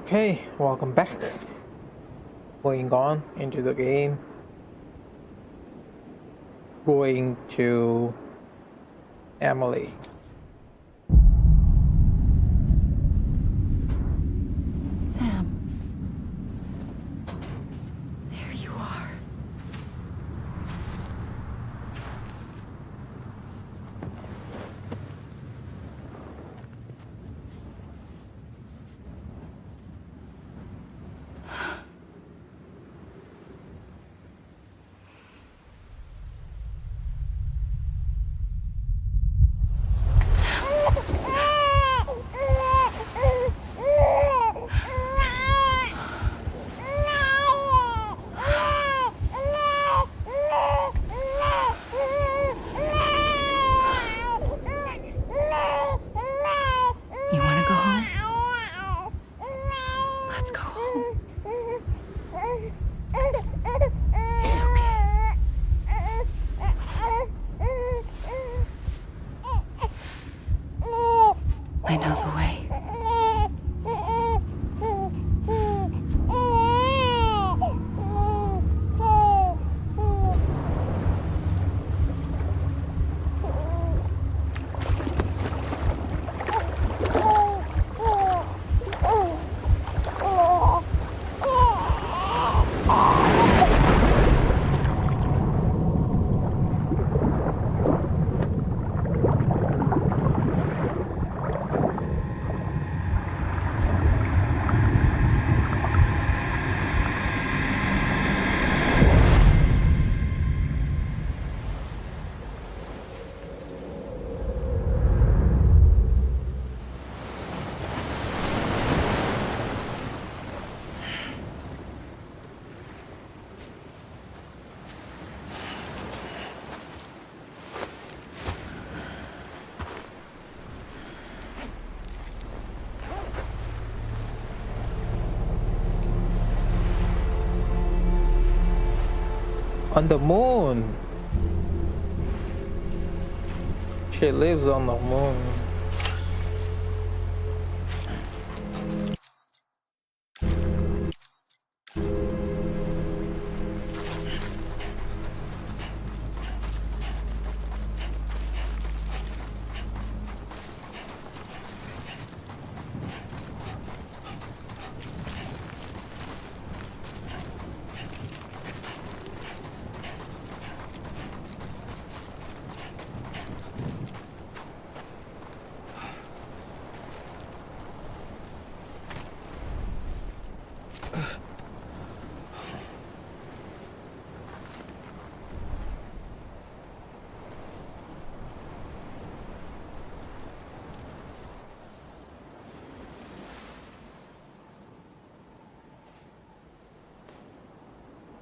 Okay, welcome back. Going on into the game. Going to Emily. Sam. There you are. You want to go home? Let's go home. It's okay. I know the way. On the moon. She lives on the moon.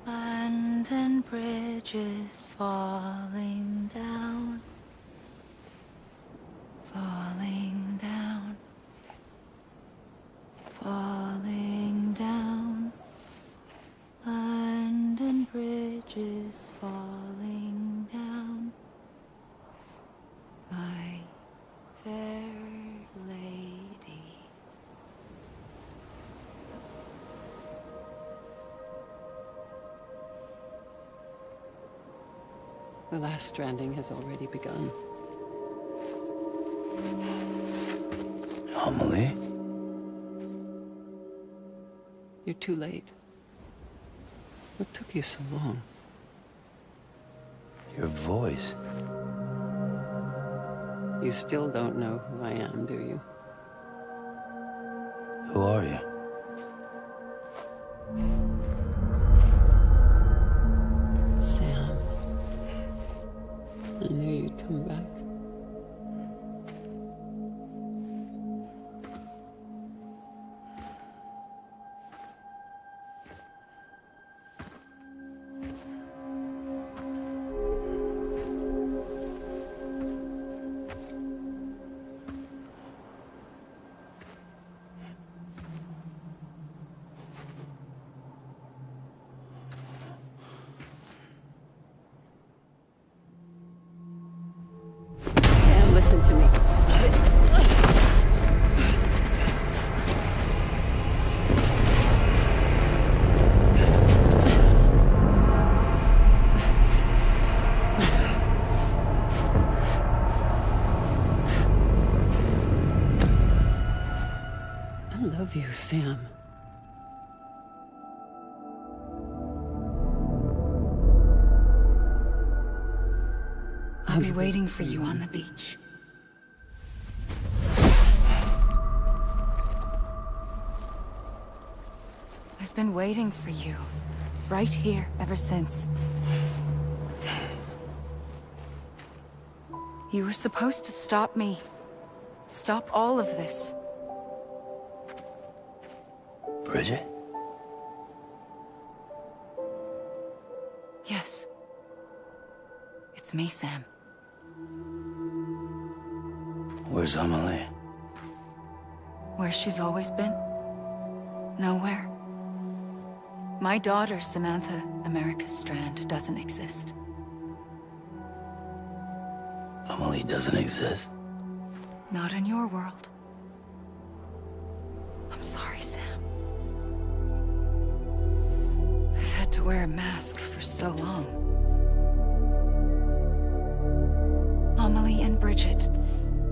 Land and bridges falling down, falling down, falling down. Land and bridges falling down, my fair lady. The last stranding has already begun. Emily? You're too late. What took you so long? Your voice. You still don't know who I am, do you? Who are you? Sam. I knew you'd come back. love you, Sam. I'll be waiting for you on the beach. I've been waiting for you, right here, ever since. You were supposed to stop me. Stop all of this. Bridget? Yes. It's me, Sam. Where's Amelie? Where she's always been. Nowhere. My daughter, Samantha America Strand, doesn't exist. Amelie doesn't exist. Not in your world. I'm sorry, Sam. I've had to wear a mask for so long. Amelie and Bridget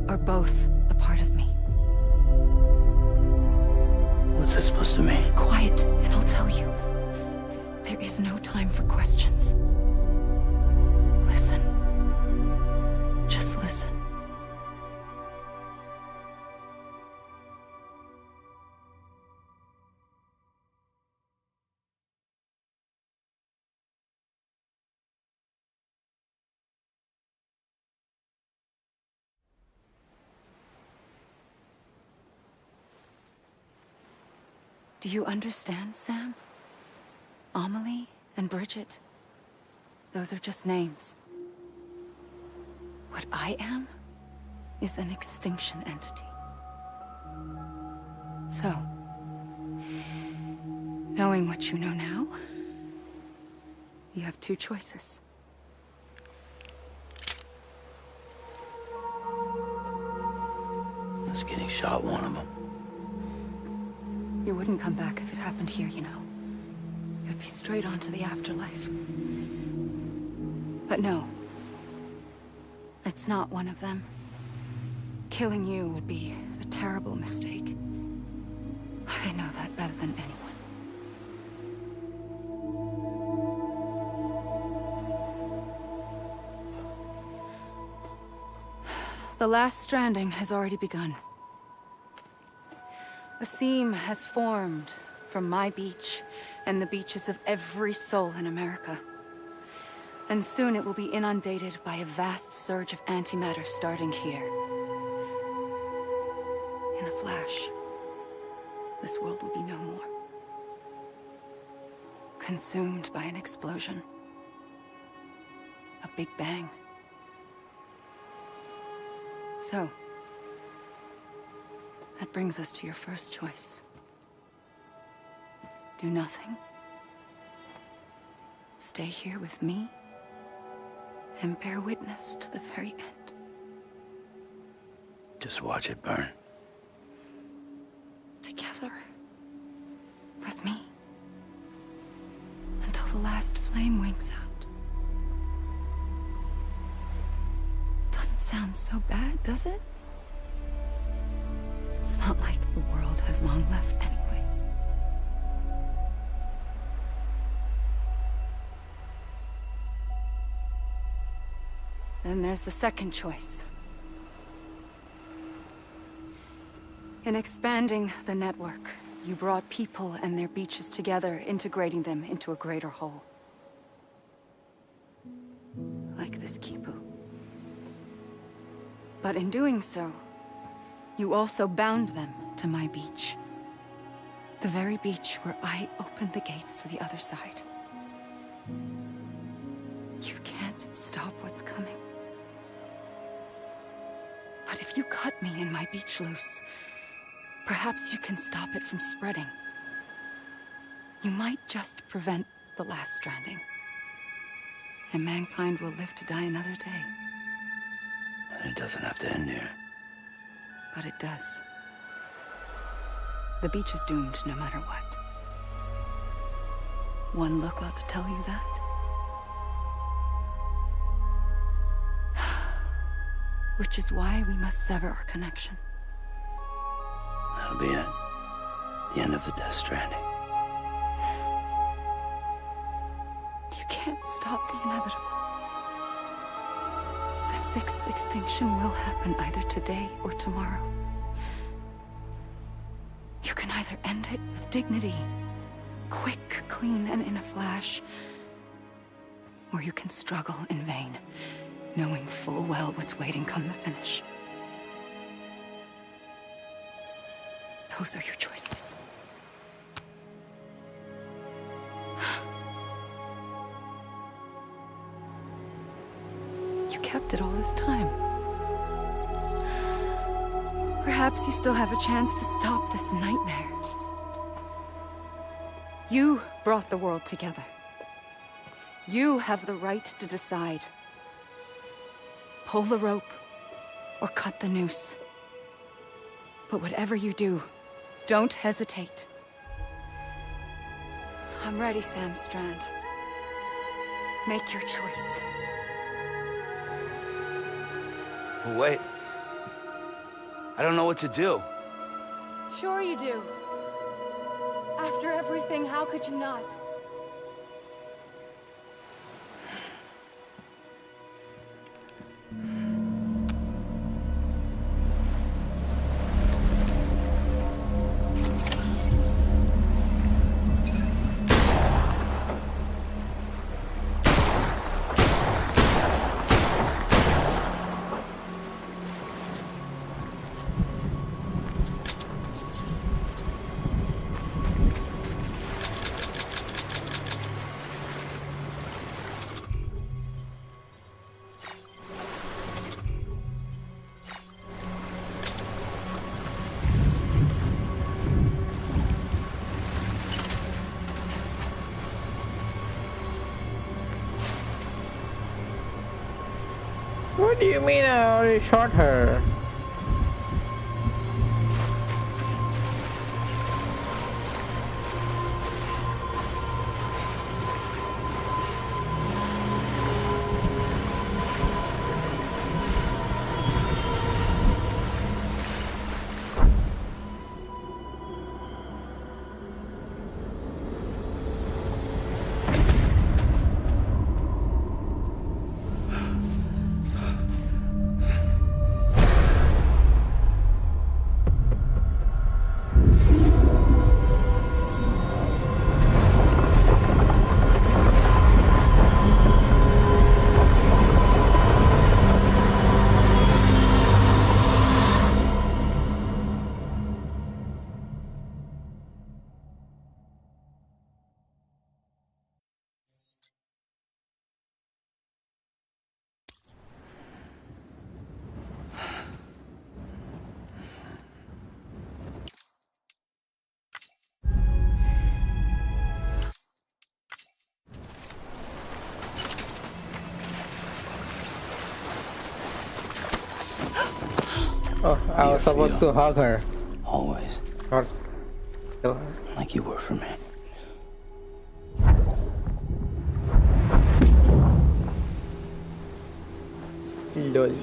are both a part of me. What's this supposed to mean? Quiet, and I'll tell you. There is no time for questions. Listen. Just listen. Do you understand, Sam? Amelie and Bridget, those are just names. What I am is an extinction entity. So, knowing what you know now, you have two choices. Is getting shot one of them? You wouldn't come back if it happened here, you know. You'd be straight on to the afterlife. But no. It's not one of them. Killing you would be a terrible mistake. I know that better than anyone. The last stranding has already begun. A seam has formed from my beach and the beaches of every soul in America. And soon it will be inundated by a vast surge of antimatter starting here. In a flash, this world will be no more. Consumed by an explosion. A big bang. So, that brings us to your first choice. Do nothing. Stay here with me and bear witness to the very end. Just watch it burn. Together. With me. Until the last flame winks out. Doesn't sound so bad, does it? It's not like the world has long left anyway. Then there's the second choice. In expanding the network, you brought people and their beaches together, integrating them into a greater whole. Like this Kipu. But in doing so, you also bound them to my beach. The very beach where I opened the gates to the other side. You can't stop what's coming. But if you cut me and my beach loose, perhaps you can stop it from spreading. You might just prevent the last stranding. And mankind will live to die another day. And it doesn't have to end here. But it does. The beach is doomed no matter what. One look ought to tell you that. Which is why we must sever our connection. That'll be it. The end of the Death Stranding. You can't stop the inevitable. The sixth extinction will happen either today or tomorrow. You can either end it with dignity, quick, clean, and in a flash, or you can struggle in vain, knowing full well what's waiting come the finish. Those are your choices. You kept it all this time. Perhaps you still have a chance to stop this nightmare. You brought the world together. You have the right to decide. Pull the rope or cut the noose. But whatever you do, don't hesitate. I'm ready, Sam Strand. Make your choice. Wait. I don't know what to do. Sure you do. After everything, how could you not? What do you mean I already shot her? Oh, I was supposed to hug her. Always. Or kill her. Like you were for me. Lol.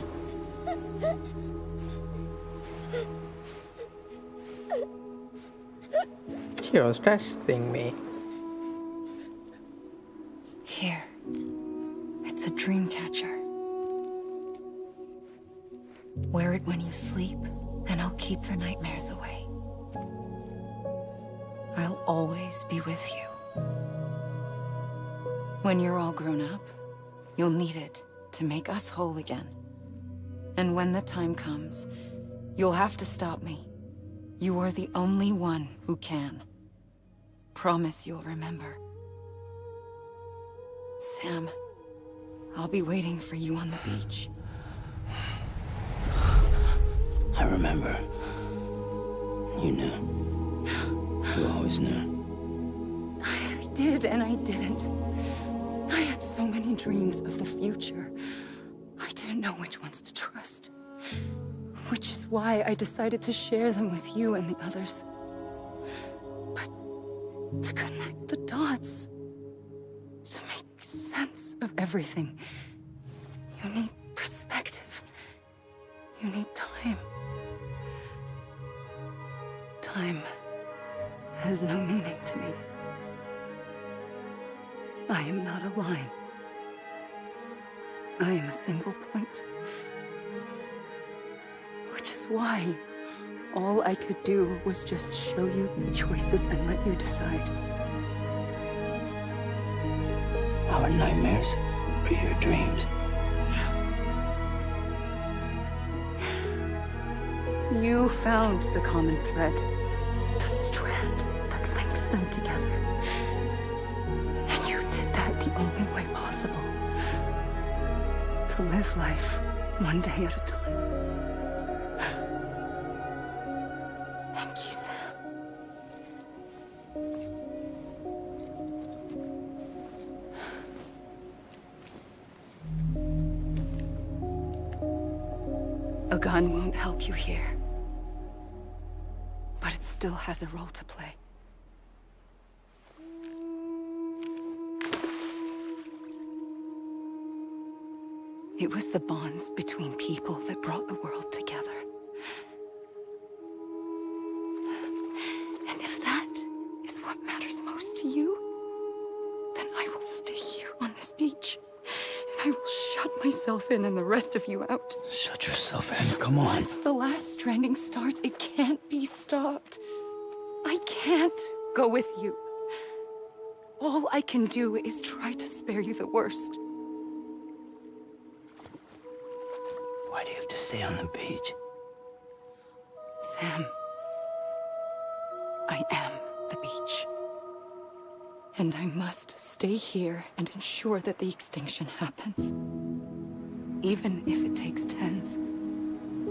She was testing me. Here. It's a dream catcher. Wear it when you sleep, and I'll keep the nightmares away. I'll always be with you. When you're all grown up, you'll need it to make us whole again. And when the time comes, you'll have to stop me. You are the only one who can. Promise you'll remember. Sam, I'll be waiting for you on the beach. I remember. You knew. You always knew. I did and I didn't. I had so many dreams of the future. I didn't know which ones to trust. Which is why I decided to share them with you and the others. But to connect the dots, to make sense of everything, you need perspective. You need time. Time has no meaning to me. I am not a line. I am a single point. Which is why all I could do was just show you the choices and let you decide. Our nightmares are your dreams. You found the common thread, the strand that links them together. And you did that the only way possible. To live life one day at a time. Thank you, Sam. A gun won't help you here. But it still has a role to play. It was the bonds between people that brought the world together. And if that is what matters most to you, then I will stay here on this beach. And I will shut myself in and the rest of you out. Shut yourself in, come on. Once the last stranding starts, it can't be stopped. I can't go with you. All I can do is try to spare you the worst. Why do you have to stay on the beach? Sam, I am the beach. And I must stay here and ensure that the extinction happens. Even if it takes tens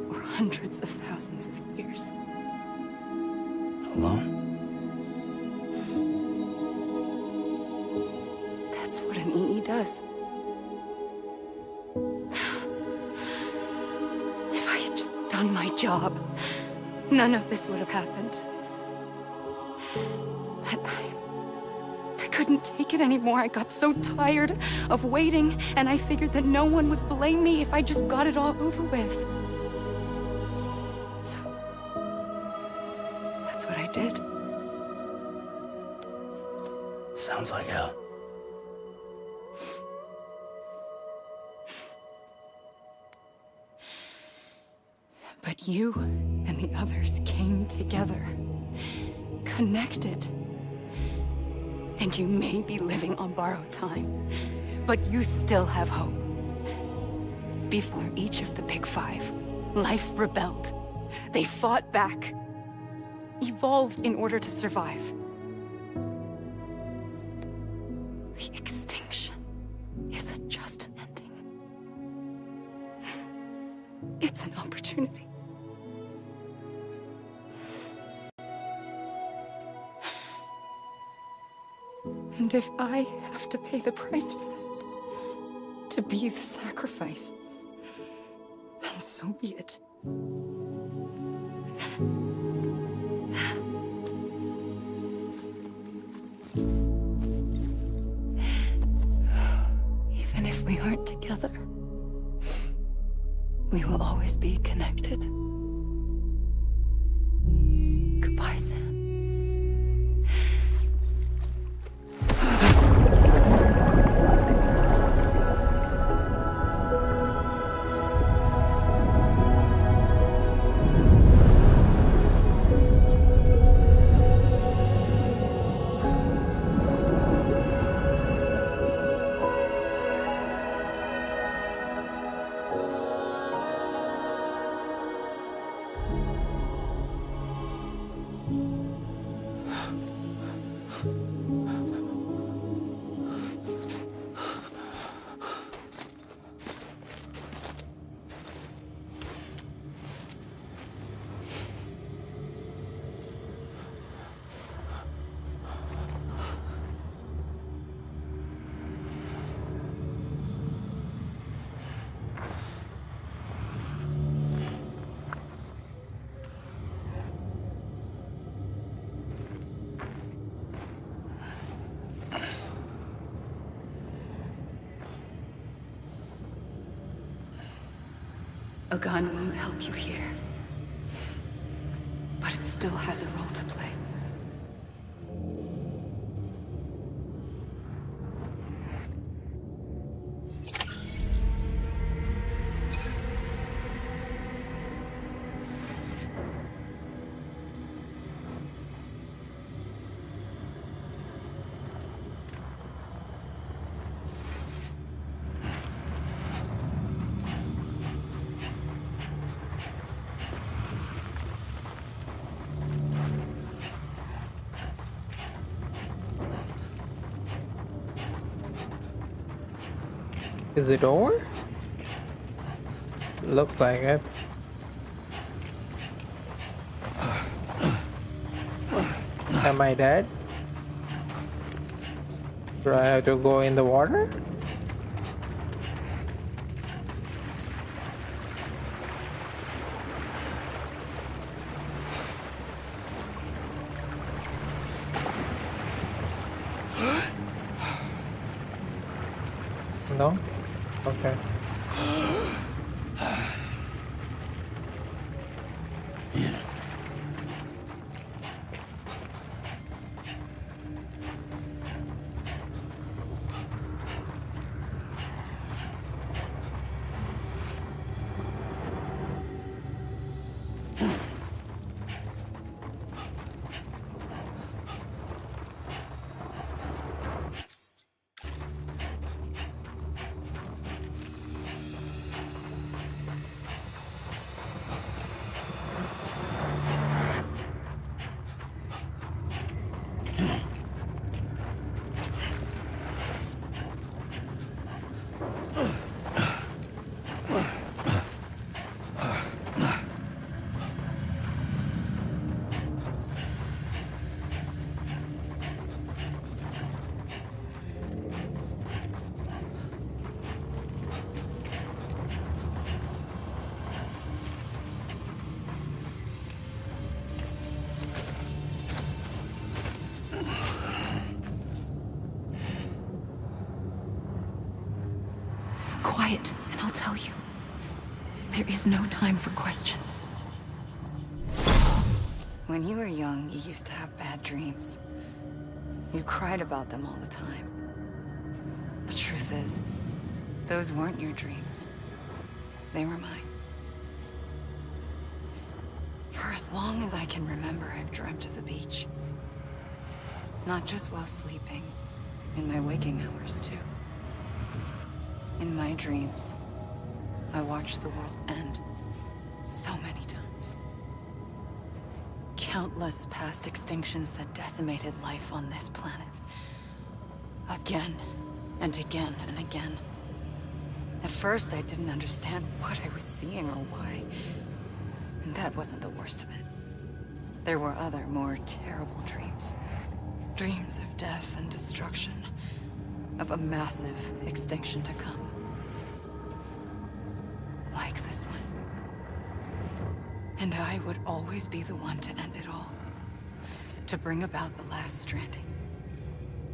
or hundreds of thousands of years. Alone? That's what an EE does. If I had just done my job, none of this would have happened. But I couldn't take it anymore. I got so tired of waiting, and I figured that no one would blame me if I just got it all over with. So, that's what I did. Sounds like hell. But you and the others came together, connected. And you may be living on borrowed time, but you still have hope. Before each of the Big Five, life rebelled. They fought back, evolved in order to survive. The extinction isn't just an ending. It's an opportunity. And if I have to pay the price for that, to be the sacrifice, then so be it. Even if we aren't together, we will always be connected. Goodbye, Sam. A gun won't help you here. But it still has a role to play. Is it over? Looks like it. Am I dead? Do I have to go in the water? No? Okay. Quiet, and I'll tell you. There is no time for questions. When you were young, you used to have bad dreams. You cried about them all the time. The truth is, those weren't your dreams. They were mine. For as long as I can remember, I've dreamt of the beach. Not just while sleeping, in my waking hours too. In my dreams, I watched the world end so many times. Countless past extinctions that decimated life on this planet. Again and again and again. At first, I didn't understand what I was seeing or why. And that wasn't the worst of it. There were other, more terrible dreams. Dreams of death and destruction. Of a massive extinction to come. Like this one. And I would always be the one to end it all. To bring about the last stranding.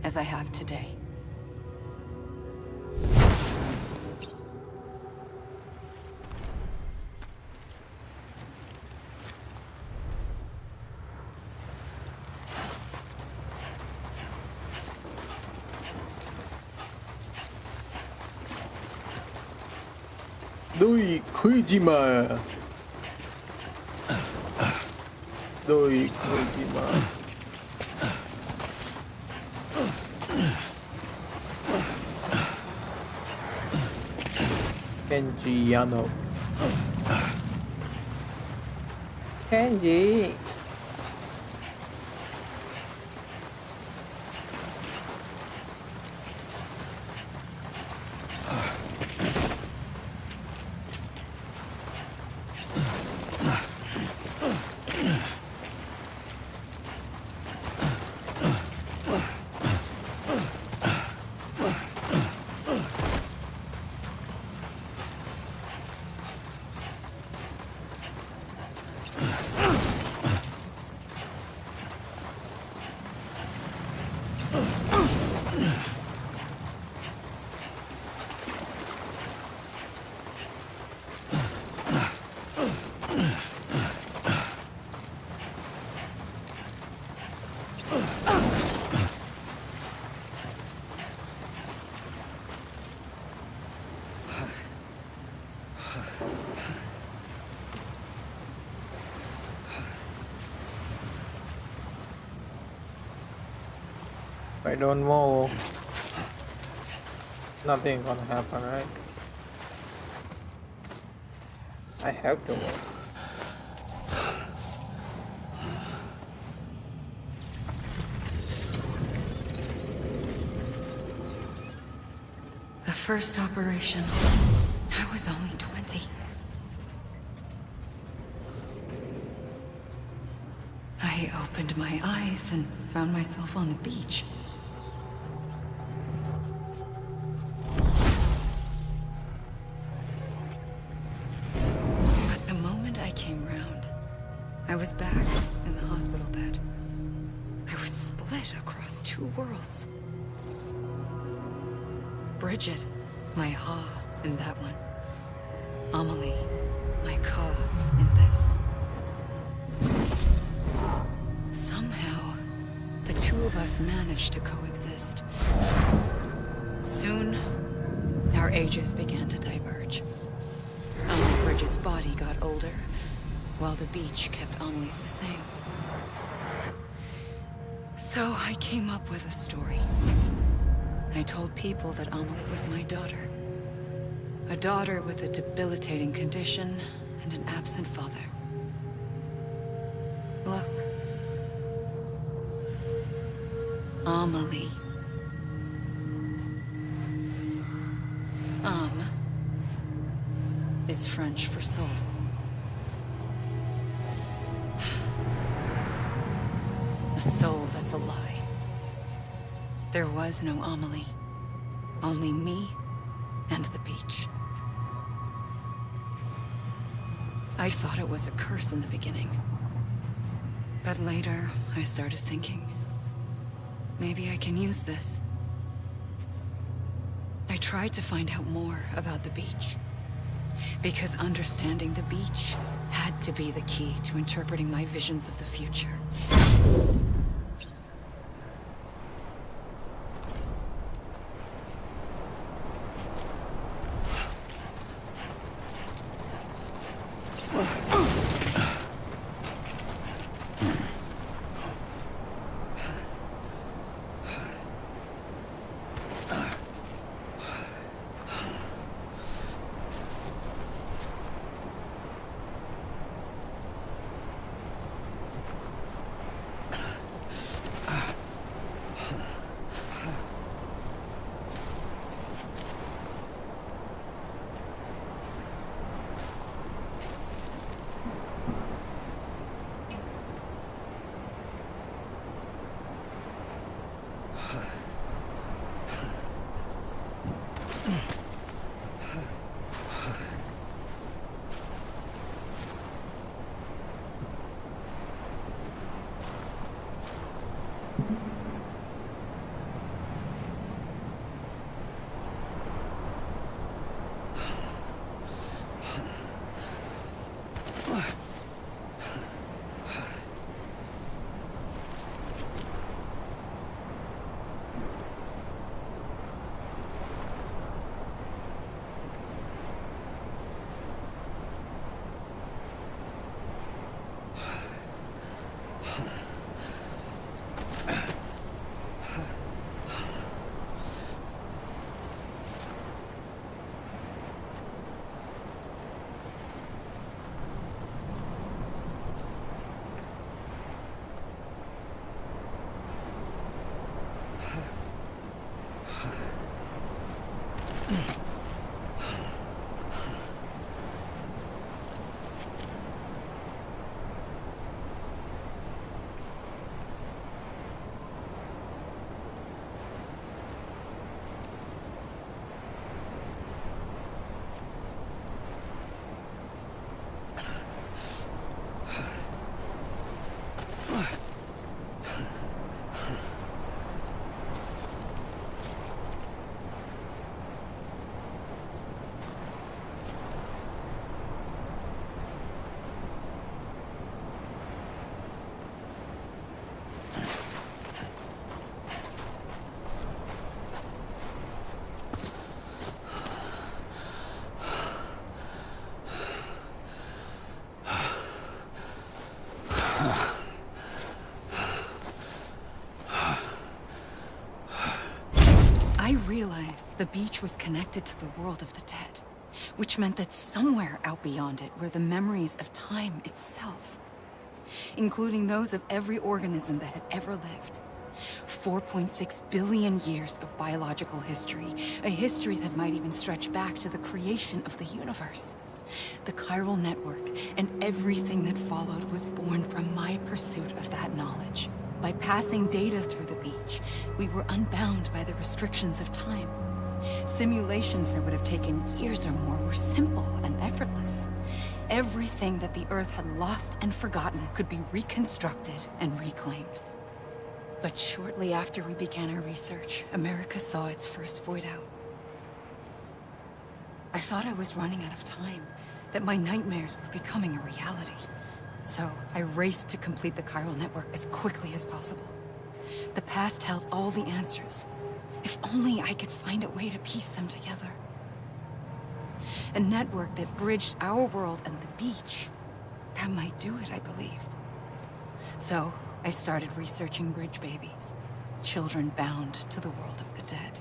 As I have today. 너희 거지마. 너희 거지마. 켄지 야노. 켄지. If I don't move, nothing gonna happen, right? I have to move. The first operation, I was only 20. I opened my eyes and found myself on the beach. But the moment I came round, I was back in the hospital bed. I was split across two worlds. Bridget, my Ha in that one. Amelie, my Ka in this. Somehow, the two of us managed to coexist. Soon, our ages began to diverge. Only Bridget's body got older, while the beach kept Amelie's the same. So I came up with a story. I told people that Amelie was my daughter. A daughter with a debilitating condition and an absent father. Look. Amelie. Âme is French for soul. A soul that's a lie. There was no Amelie. Only me and the beach. I thought it was a curse in the beginning. But later, I started thinking, maybe I can use this. I tried to find out more about the beach. Because understanding the beach had to be the key to interpreting my visions of the future. I realized the beach was connected to the world of the dead, which meant that somewhere out beyond it were the memories of time itself, including those of every organism that had ever lived. 4.6 billion years of biological history, a history that might even stretch back to the creation of the universe. The chiral network and everything that followed was born from my pursuit of that knowledge. By passing data through the beach, we were unbound by the restrictions of time. Simulations that would have taken years or more were simple and effortless. Everything that the Earth had lost and forgotten could be reconstructed and reclaimed. But shortly after we began our research, America saw its first void out. I thought I was running out of time, that my nightmares were becoming a reality. So I raced to complete the chiral network as quickly as possible. The past held all the answers. If only I could find a way to piece them together. A network that bridged our world and the beach. That might do it, I believed. So I started researching bridge babies, children bound to the world of the dead.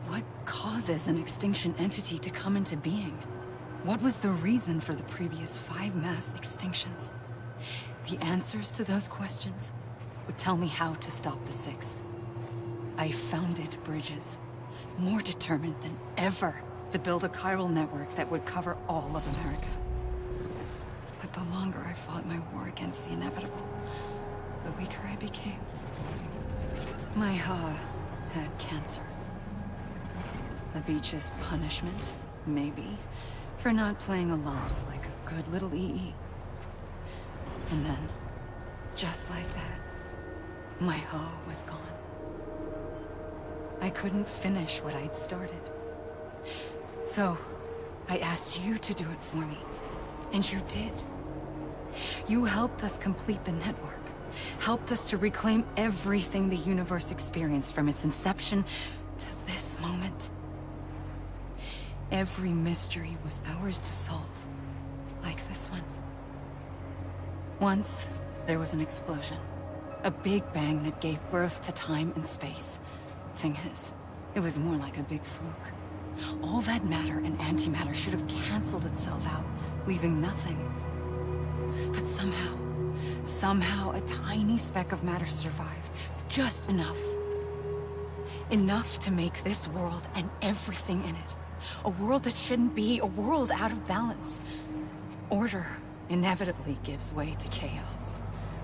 What causes an extinction entity to come into being? What was the reason for the previous 5 mass extinctions? The answers to those questions would tell me how to stop the 6th. I founded bridges, more determined than ever to build a chiral network that would cover all of America. But the longer I fought my war against the inevitable, the weaker I became. My Ha had cancer. The beach's punishment, maybe, for not playing along like a good little EE. And then, just like that, my Ha was gone. I couldn't finish what I'd started. So, I asked you to do it for me. And you did. You helped us complete the network. Helped us to reclaim everything the universe experienced from its inception to this moment. Every mystery was ours to solve, like this one. Once, there was an explosion. A big bang that gave birth to time and space. Thing is, it was more like a big fluke. All that matter and antimatter should have canceled itself out, leaving nothing. But somehow a tiny speck of matter survived. Just enough. Enough to make this world and everything in it. A world that shouldn't be, a world out of balance. Order inevitably gives way to chaos.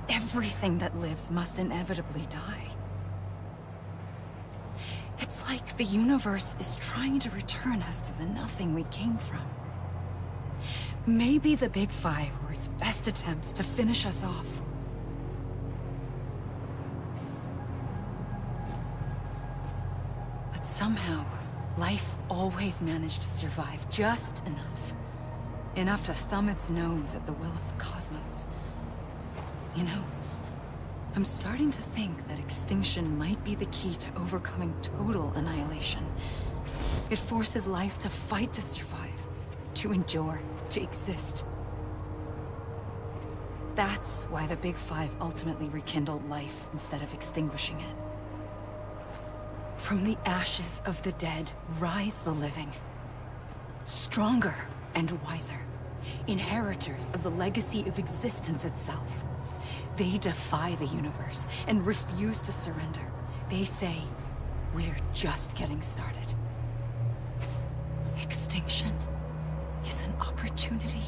Everything that lives must inevitably die. It's like the universe is trying to return us to the nothing we came from. Maybe the Big Five were its best attempts to finish us off. But somehow, life always managed to survive just enough. Enough to thumb its nose at the will of the cosmos. You know, I'm starting to think that extinction might be the key to overcoming total annihilation. It forces life to fight to survive, to endure, to exist. That's why the Big Five ultimately rekindled life instead of extinguishing it. From the ashes of the dead rise the living. Stronger and wiser. Inheritors of the legacy of existence itself. They defy the universe and refuse to surrender. They say, we're just getting started. Extinction is an opportunity.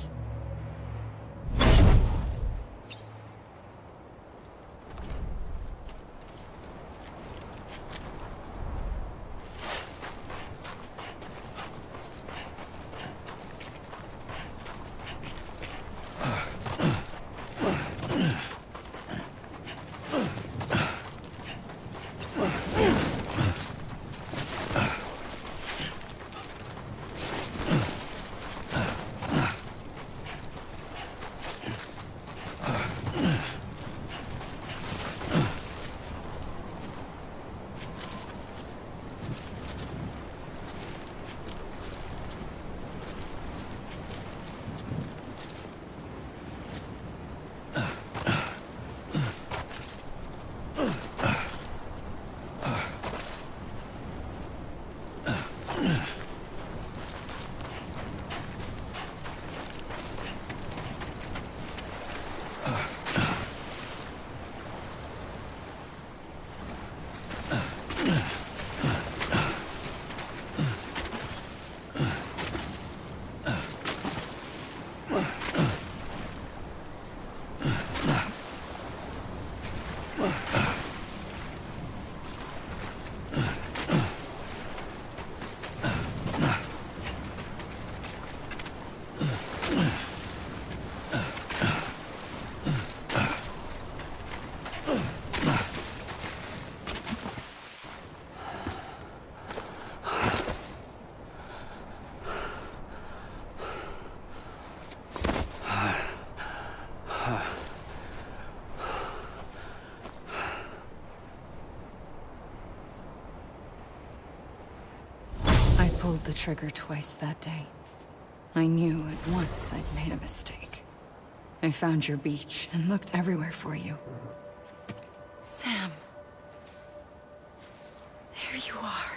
trigger twice that day. I knew at once I'd made a mistake. I found your beach and looked everywhere for you. Sam. There you are.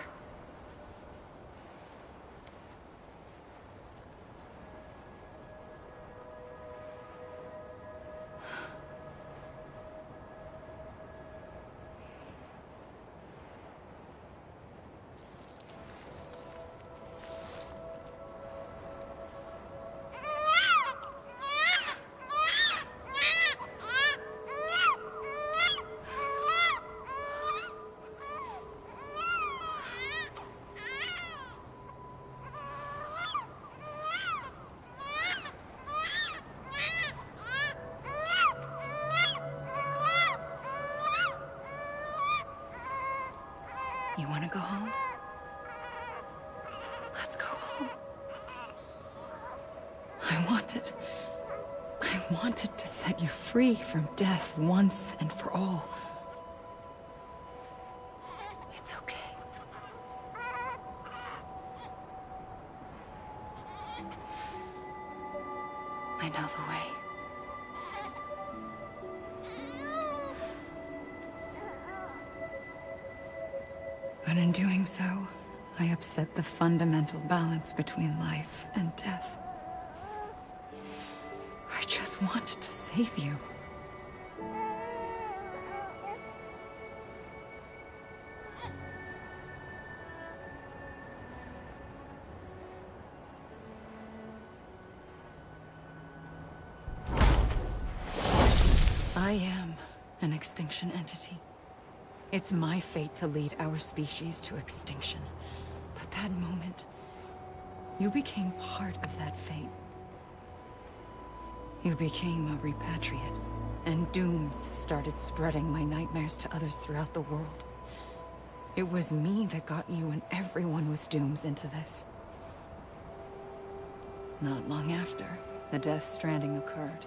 You want to go home? Let's go home. I wanted to set you free from death once and for all. It's okay. I know the way. But in doing so, I upset the fundamental balance between life and death. I just wanted to save you. I am an extinction entity. It's my fate to lead our species to extinction. But that moment, you became part of that fate. You became a repatriate, and dooms started spreading my nightmares to others throughout the world. It was me that got you and everyone with dooms into this. Not long after, the Death Stranding occurred.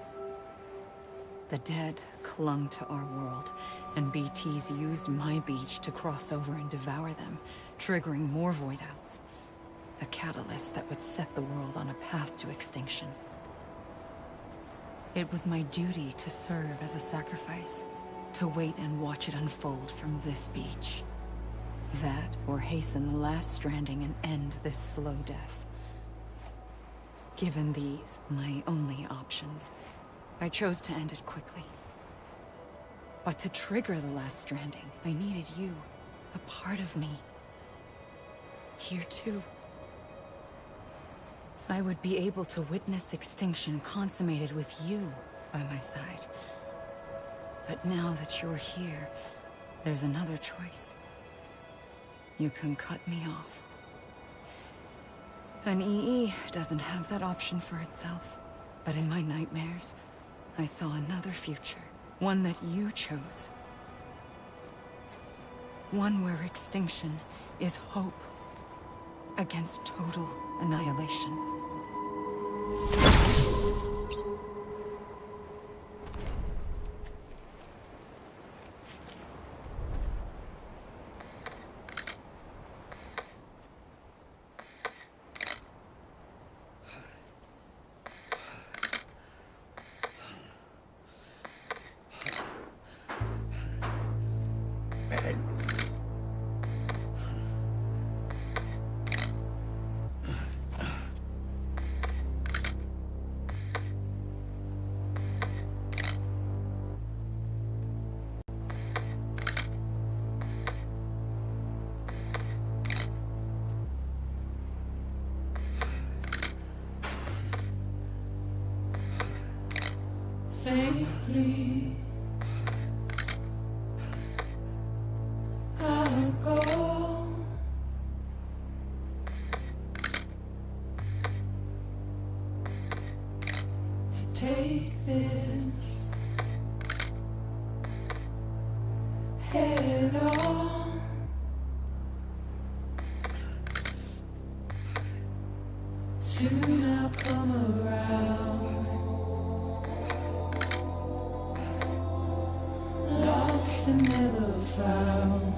The dead clung to our world, and BTs used my beach to cross over and devour them, triggering more void outs. A catalyst that would set the world on a path to extinction. It was my duty to serve as a sacrifice, to wait and watch it unfold from this beach. That, or hasten the last stranding and end this slow death. Given these, my only options, I chose to end it quickly. But to trigger the last stranding, I needed you, a part of me. Here too. I would be able to witness extinction consummated with you by my side. But now that you're here, there's another choice. You can cut me off. An EE doesn't have that option for itself. But in my nightmares, I saw another future. One that you chose. One where extinction is hope against total annihilation. Meds. Safely, I'll go. To take this head on. Soon I'll come around. Lost and never found.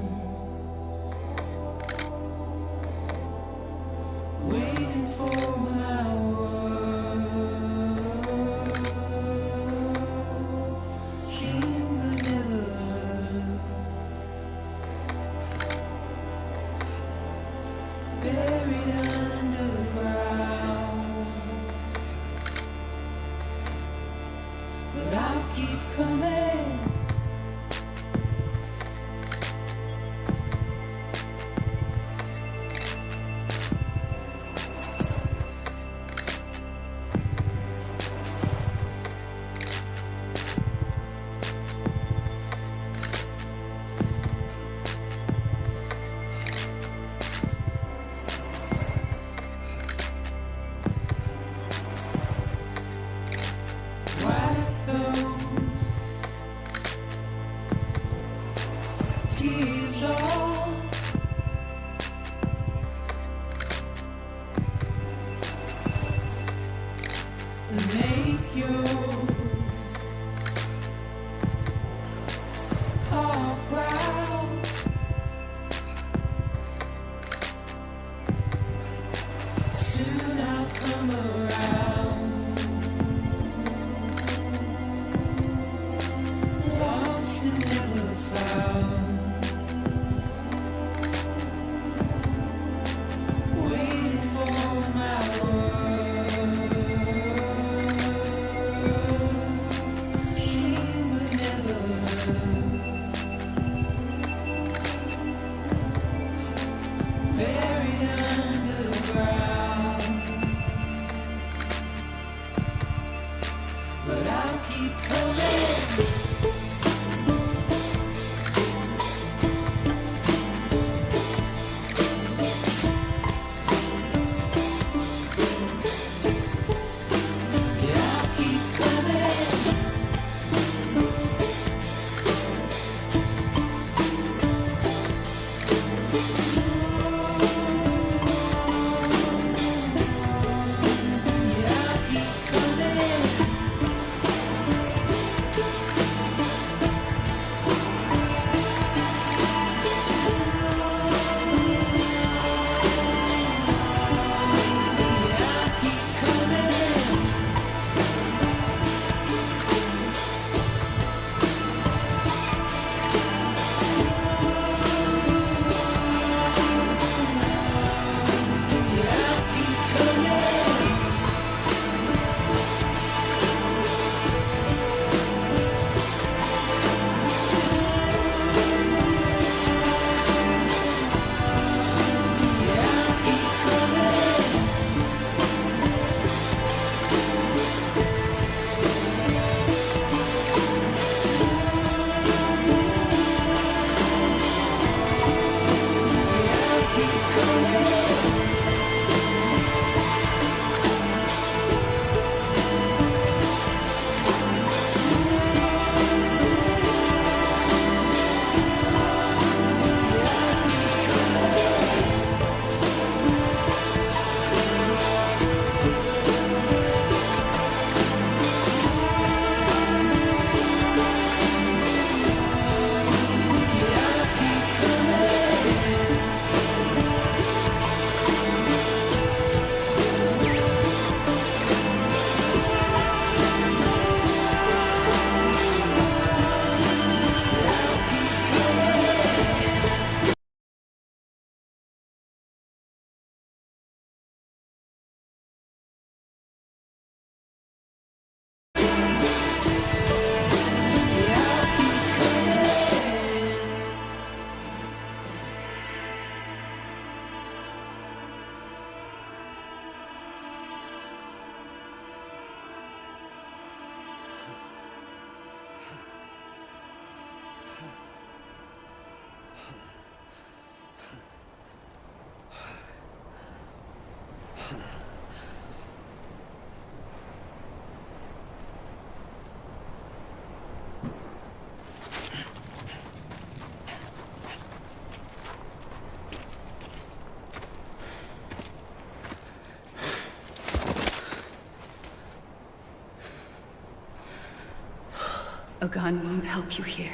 but I'll keep coming. Wipe those tears off. And make your heart proud. Soon I'll come around. Lost and never found. Waiting for my words. Seen but never heard. Buried underground. But I'll keep coming. Yeah, I'll keep coming. Yeah, I'll keep coming. Yeah, I'll keep coming. Yeah, I'll keep coming. Yeah, I'll keep coming. Yeah, I'll keep coming. A gun won't help you here.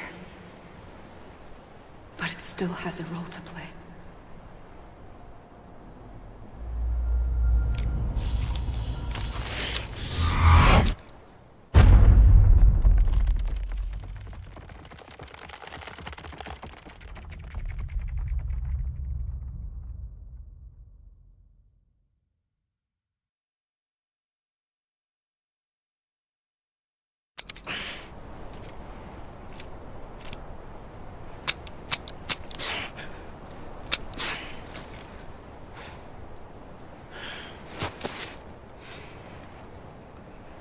But it still has a role to play.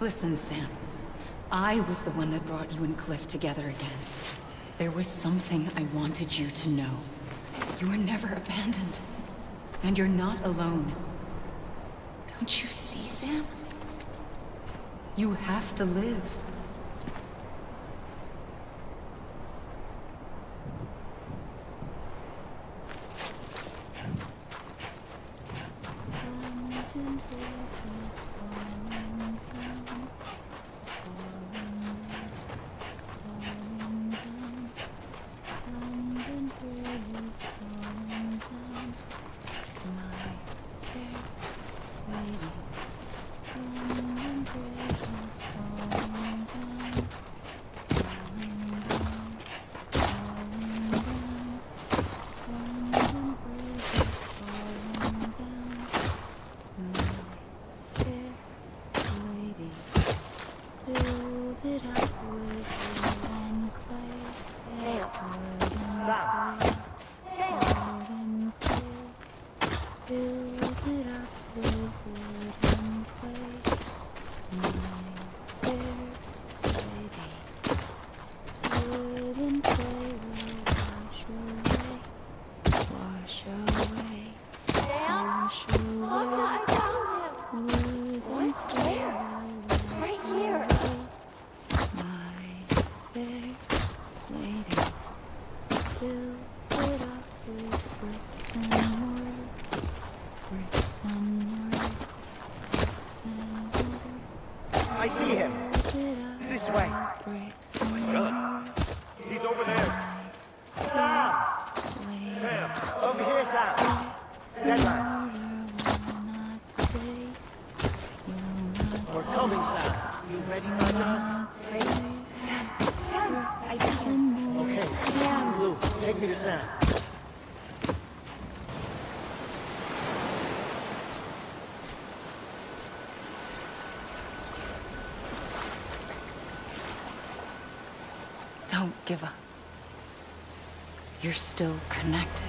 Listen, Sam. I was the one that brought you and Cliff together again. There was something I wanted you to know. You were never abandoned. And you're not alone. Don't you see, Sam? You have to live. I see him. This way. He's over there. Sam! Sam! Over here, Sam! Dead man. We're coming, Sam. You ready, my love? Sam, I see him. Okay. Yeah. Blue, take me to Sam. Don't give up. You're still connected.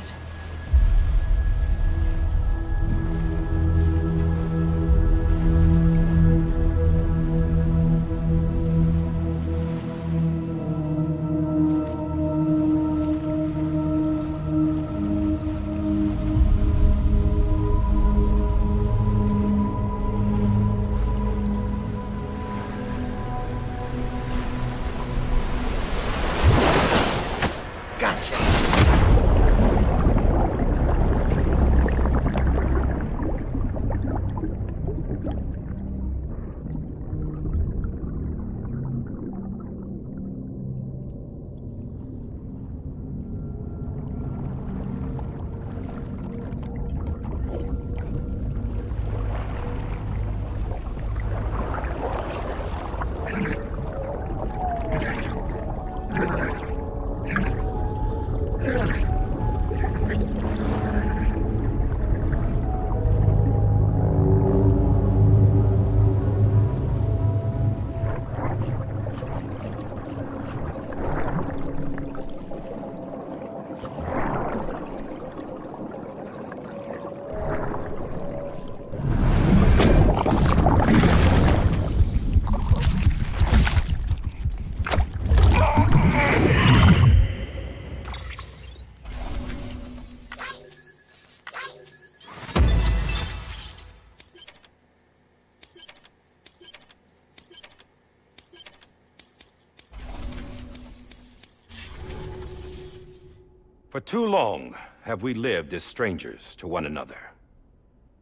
For too long have we lived as strangers to one another,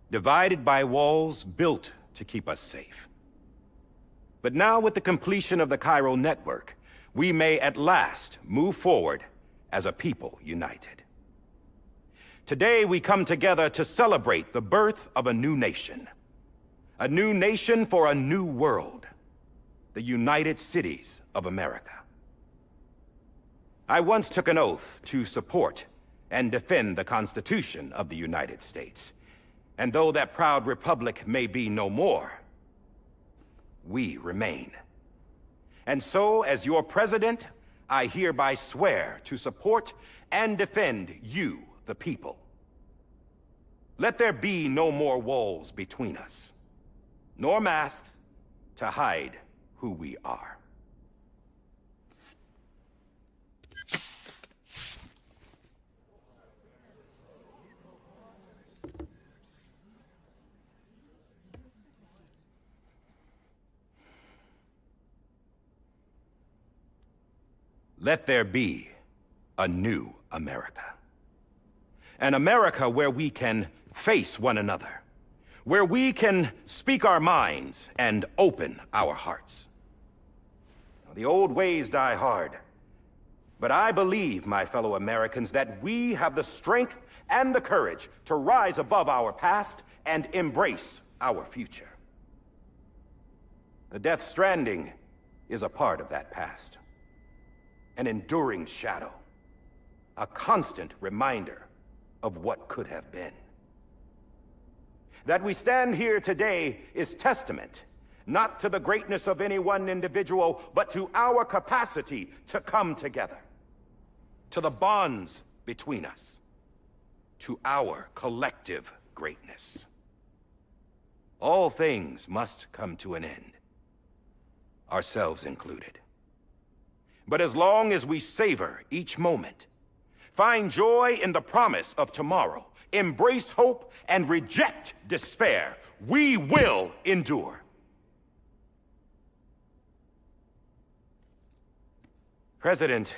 divided by walls built to keep us safe. But now, with the completion of the Cairo network, we may at last move forward as a people united. Today we come together to celebrate the birth of a new nation for a new world, the United Cities of America. I once took an oath to support and defend the Constitution of the United States. And though that proud republic may be no more, we remain. And so, as your president, I hereby swear to support and defend you, the people. Let there be no more walls between us, nor masks to hide who we are. Let there be a new America. An America where we can face one another, where we can speak our minds and open our hearts. Now, the old ways die hard, but I believe, my fellow Americans, that we have the strength and the courage to rise above our past and embrace our future. The Death Stranding is a part of that past. An enduring shadow. A constant reminder of what could have been. That we stand here today is testament, not to the greatness of any one individual, but to our capacity to come together. To the bonds between us. To our collective greatness. All things must come to an end. Ourselves included. But as long as we savor each moment, find joy in the promise of tomorrow, embrace hope, and reject despair, we will endure. President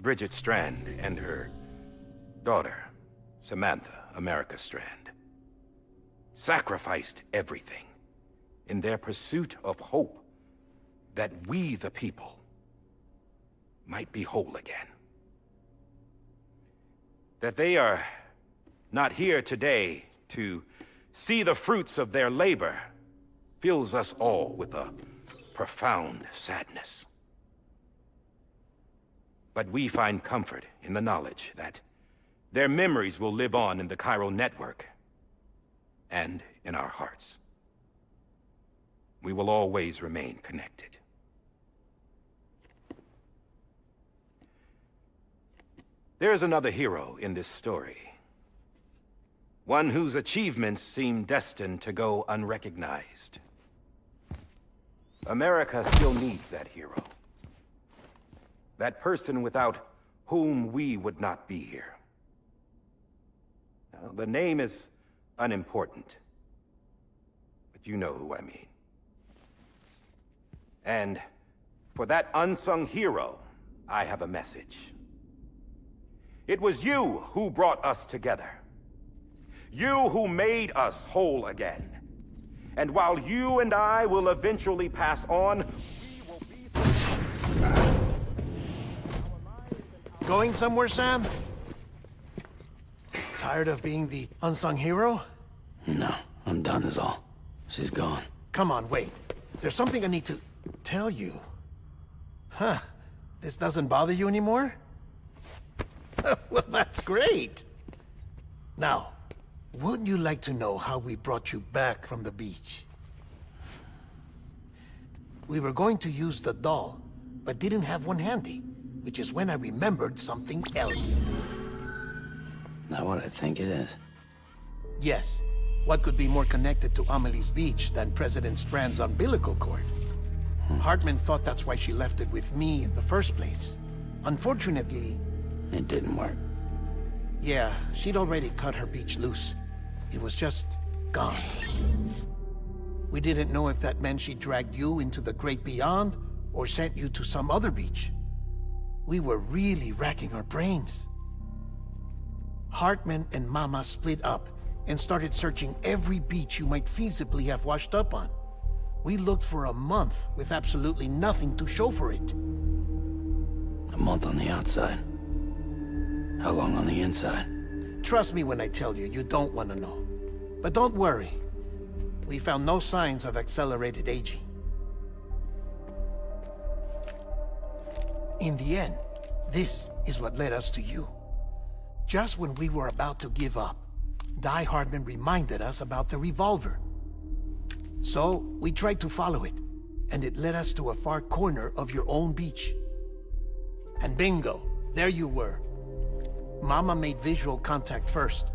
Bridget Strand and her daughter, Samantha America Strand, sacrificed everything in their pursuit of hope that we, the people, might be whole again. That they are not here today to see the fruits of their labor fills us all with a profound sadness. But we find comfort in the knowledge that their memories will live on in the chiral network and in our hearts. We will always remain connected. There's another hero in this story. One whose achievements seem destined to go unrecognized. America still needs that hero. That person without whom we would not be here. Now, the name is unimportant, but you know who I mean. And for that unsung hero, I have a message. It was you who brought us together. You who made us whole again. And while you and I will eventually pass on, we will be... Going somewhere, Sam? Tired of being the unsung hero? No, I'm done is all. She's gone. Come on, wait. There's something I need to tell you. Huh. This doesn't bother you anymore? Well, that's great. Now, wouldn't you like to know how we brought you back from the beach? We were going to use the doll, but didn't have one handy, which is when I remembered something else. Not what I think it is. Yes. What could be more connected to Amelie's beach than President Strand's umbilical cord? Hartman thought that's why she left it with me in the first place. Unfortunately... It didn't work. Yeah, she'd already cut her beach loose. It was just gone. We didn't know if that meant she dragged you into the great beyond, or sent you to some other beach. We were really racking our brains. Hartman and Mama split up and started searching every beach you might feasibly have washed up on. We looked for a month with absolutely nothing to show for it. A month on the outside. How long on the inside? Trust me when I tell you, you don't want to know. But don't worry. We found no signs of accelerated aging. In the end, this is what led us to you. Just when we were about to give up, Die Hardman reminded us about the revolver. So, we tried to follow it, and it led us to a far corner of your own beach. And bingo, there you were. Mama made visual contact first.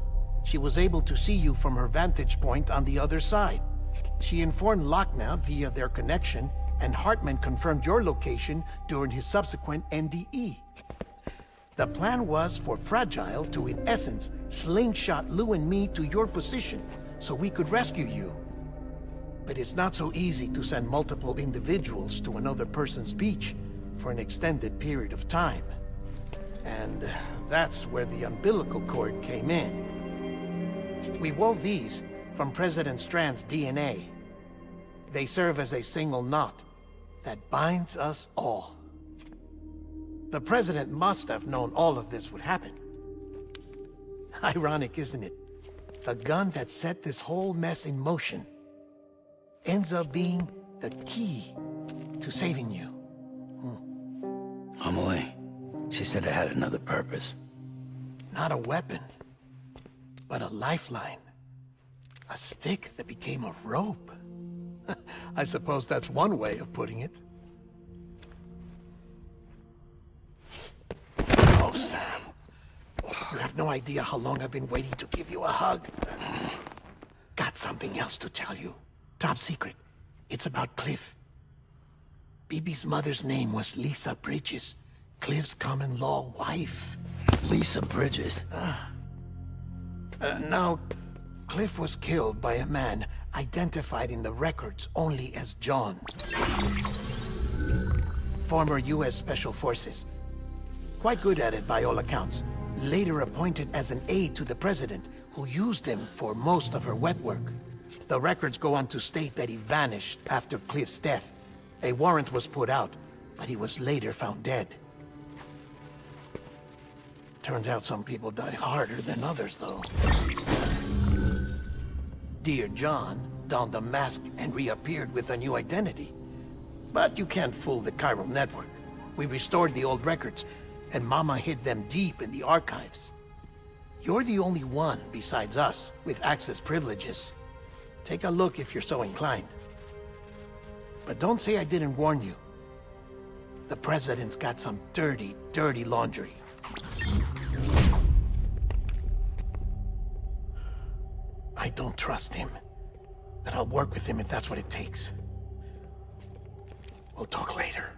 She was able to see you from her vantage point on the other side. She informed Lochna via their connection, and Hartman confirmed your location during his subsequent NDE. The plan was for Fragile to, in essence, slingshot Lou and me to your position so we could rescue you. But it's not so easy to send multiple individuals to another person's beach for an extended period of time. And that's where the umbilical cord came in. We wove these from President Strand's DNA. They serve as a single knot that binds us all. The President must have known all of this would happen. Ironic, isn't it? The gun that set this whole mess in motion ends up being the key to saving you. Amelie, she said it had another purpose. Not a weapon, but a lifeline. A stick that became a rope. I suppose that's one way of putting it. Oh, Sam. You have no idea how long I've been waiting to give you a hug. Got something else to tell you. Top secret. It's about Cliff. BB's mother's name was Lisa Bridges, Cliff's common-law wife. Lisa Bridges? Now, Cliff was killed by a man identified in the records only as John. Former U.S. Special Forces. Quite good at it by all accounts. Later appointed as an aide to the President, who used him for most of her wet work. The records go on to state that he vanished after Cliff's death. A warrant was put out, but he was later found dead. Turns out some people die harder than others, though. Dear John donned a mask and reappeared with a new identity. But you can't fool the chiral network. We restored the old records, and Mama hid them deep in the archives. You're the only one, besides us, with access privileges. Take a look if you're so inclined. But don't say I didn't warn you. The President's got some dirty, dirty laundry. I don't trust him, but I'll work with him if that's what it takes. We'll talk later.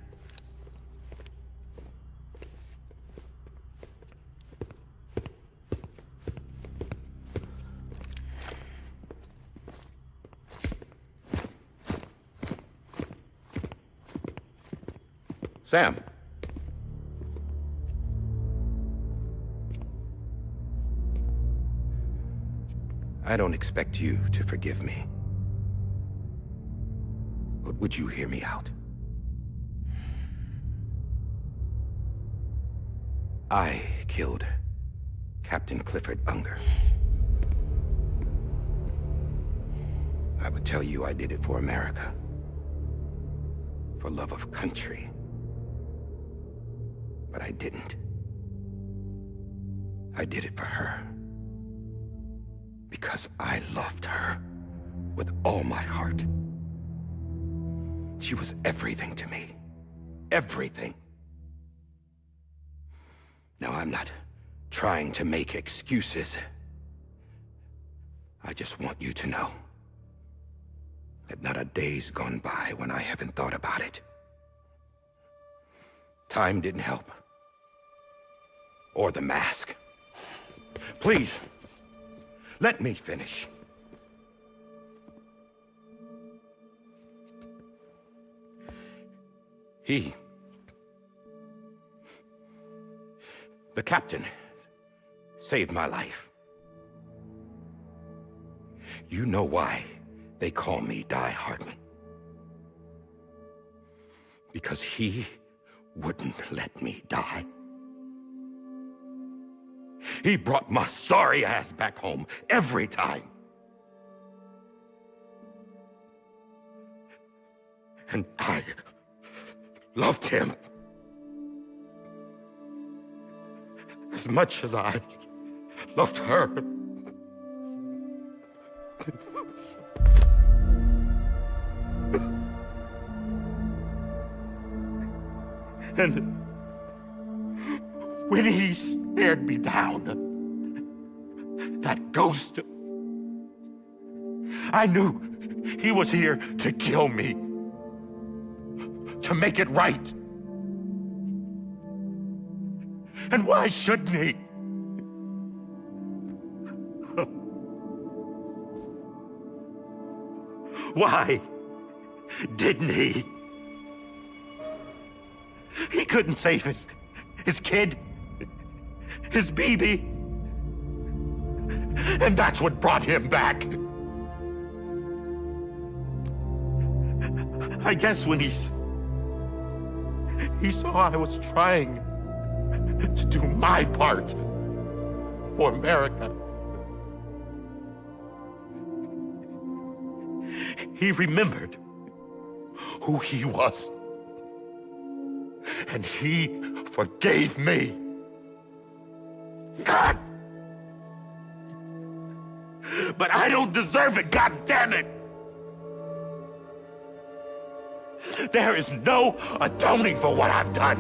Sam. I don't expect you to forgive me. But would you hear me out? I killed Captain Clifford Unger. I would tell you I did it for America. For love of country. But I didn't. I did it for her. Because I loved her with all my heart. She was everything to me. Everything. Now, I'm not trying to make excuses. I just want you to know that not a day's gone by when I haven't thought about it. Time didn't help. Or the mask. Please, let me finish. The captain, saved my life. You know why they call me Die Hardman. Because he wouldn't let me die. He brought my sorry ass back home every time. And I loved him as much as I loved her. And when he stared me down, that ghost, I knew He was here to kill me. To make it right. And why shouldn't he? Why didn't he? He couldn't save his kid, his baby. And that's what brought him back. I guess when he saw I was trying to do my part for America, he remembered who he was. And he forgave me. God! But I don't deserve it, God damn it! There is no atoning for what I've done.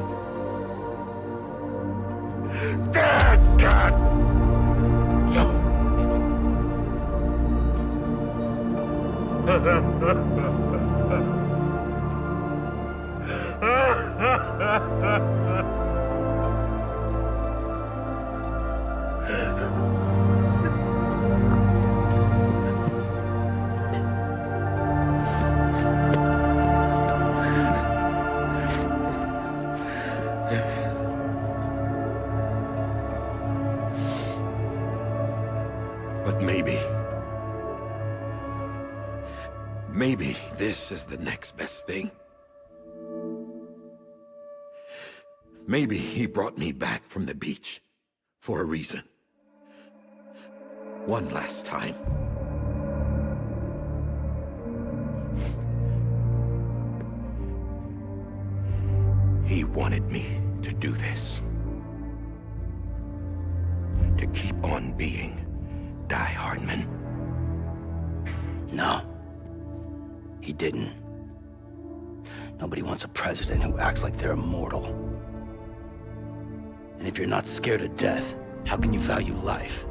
God! But maybe this is the next best thing. Maybe he brought me back from the beach for a reason. One last time. He wanted me to do this. To keep on being Die Hardman. No. He didn't. Nobody wants a president who acts like they're immortal. And if you're not scared of death, how can you value life?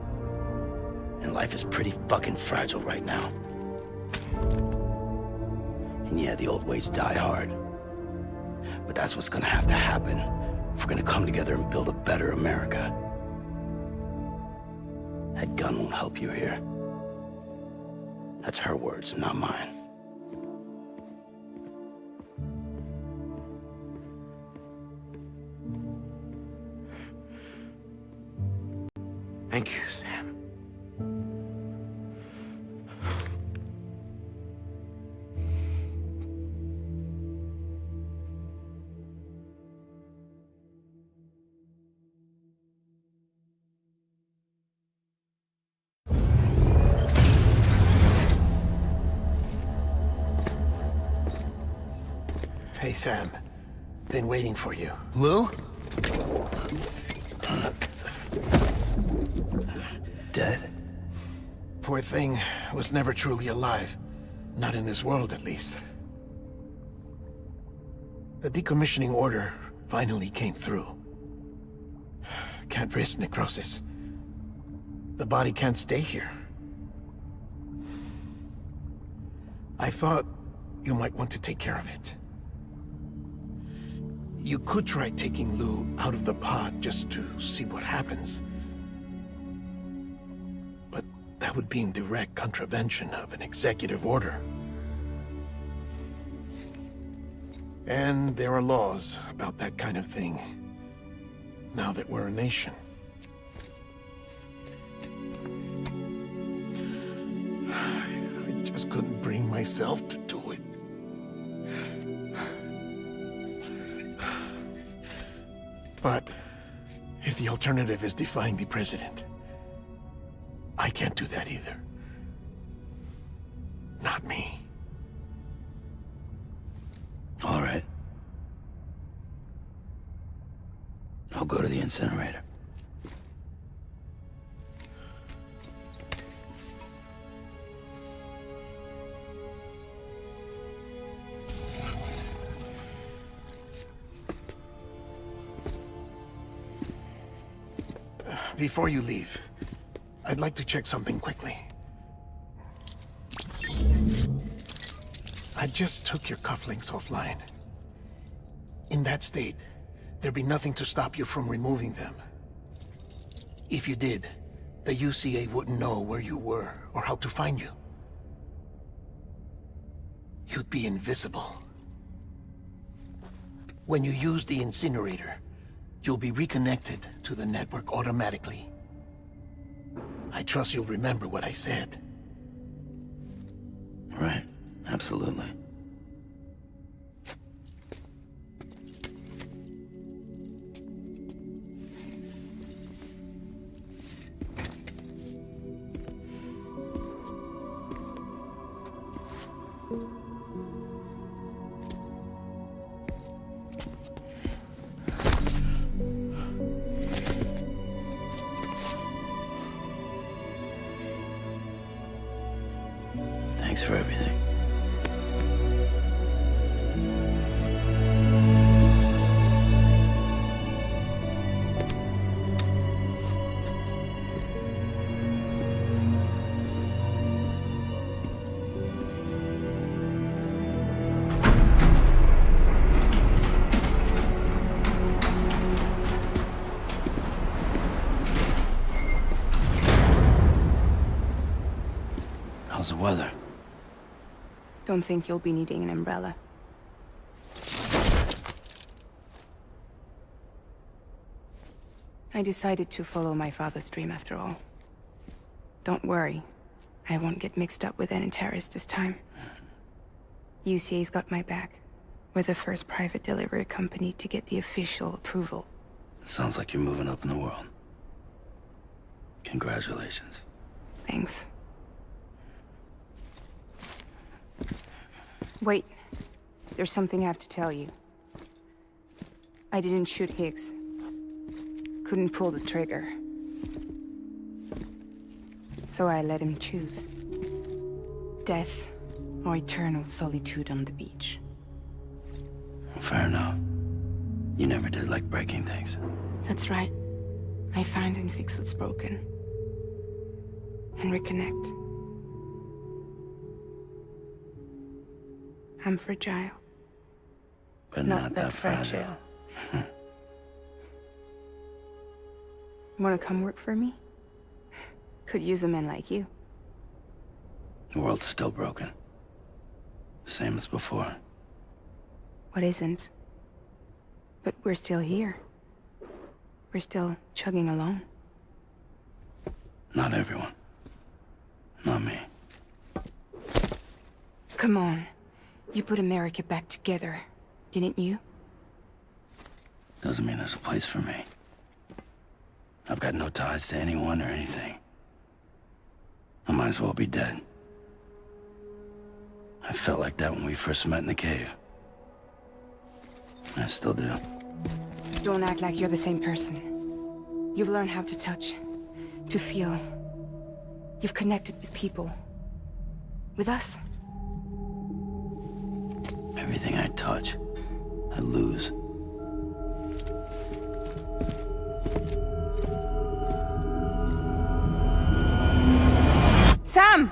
And life is pretty fucking fragile right now. And yeah, the old ways die hard. But that's what's gonna have to happen if we're gonna come together and build a better America. That gun won't help you here. That's her words, not mine. Thank you, Sam. Hey, Sam. Been waiting for you. Lou? Dead? Poor thing was never truly alive. Not in this world, at least. The decommissioning order finally came through. Can't risk necrosis. The body can't stay here. I thought you might want to take care of it. You could try taking Lou out of the pod just to see what happens. But that would be in direct contravention of an executive order. And there are laws about that kind of thing, now that we're a nation. I just couldn't bring myself to do it. But if the alternative is defying the president, I can't do that either. Not me. All right. I'll go to the incinerator. Before you leave, I'd like to check something quickly. just took your cufflinks offline. In that state, there'd be nothing to stop you from removing them. If you did, the UCA wouldn't know where you were or how to find you. You'd be invisible. When you use the incinerator, you'll be reconnected to the network automatically. I trust you'll remember what I said. Right. Absolutely. Thanks for everything. How's the weather? Don't think you'll be needing an umbrella. I decided to follow my father's dream after all. Don't worry. I won't get mixed up with any terrorists this time. UCA's got my back. We're the first private delivery company to get the official approval. Sounds like you're moving up in the world. Congratulations. Thanks. Wait. There's something I have to tell you. I didn't shoot Higgs. Couldn't pull the trigger. So I let him choose. Death or eternal solitude on the beach. Fair enough. You never did like breaking things. That's right. I find and fix what's broken. And reconnect. I'm fragile. But not that fragile. Wanna come work for me? Could use a man like you. The world's still broken. Same as before. What isn't? But we're still here. We're still chugging along. Not everyone. Not me. Come on. You put America back together, didn't you? Doesn't mean there's a place for me. I've got no ties to anyone or anything. I might as well be dead. I felt like that when we first met in the cave. I still do. Don't act like you're the same person. You've learned how to touch, to feel. You've connected with people. With us. Everything I touch, I lose. Sam!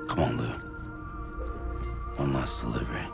Come on, Lou. One last delivery.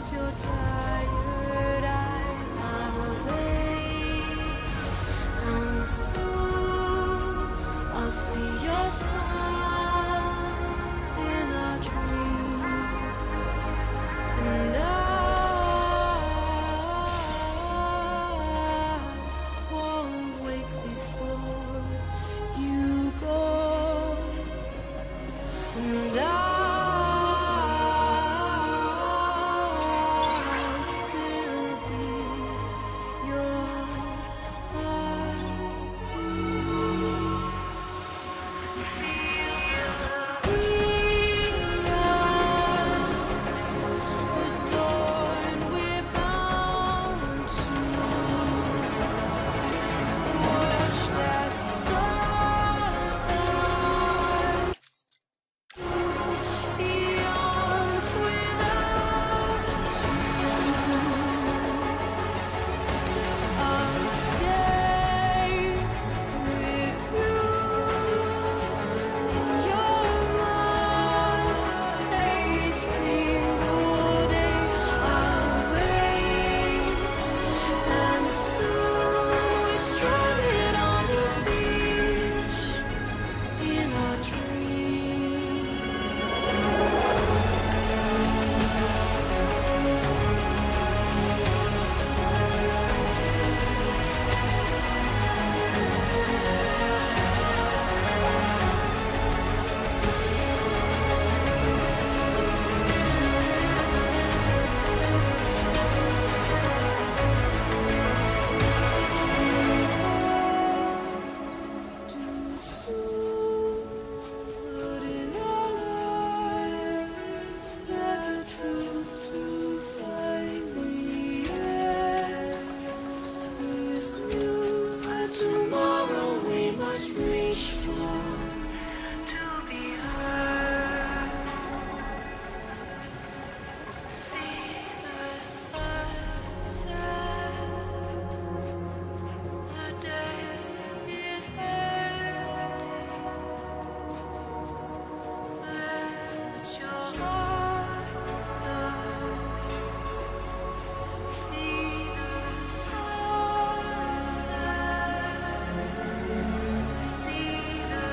close your tired eyes, I'll wait, and soon I'll see your smile in a dream, and I won't wake before you go, and I'll still be your adorned, we're bound to watch that starlight yawns without I'll stay with you in your mind a single day. I'll wait, and soon we're stranded on the beach in a dream. Too soon, but in our lives there's a truth to find the end is new, and tomorrow we must reach for to be heard. See the sunset. The day is ending. Let your heart start. See the sunset. See the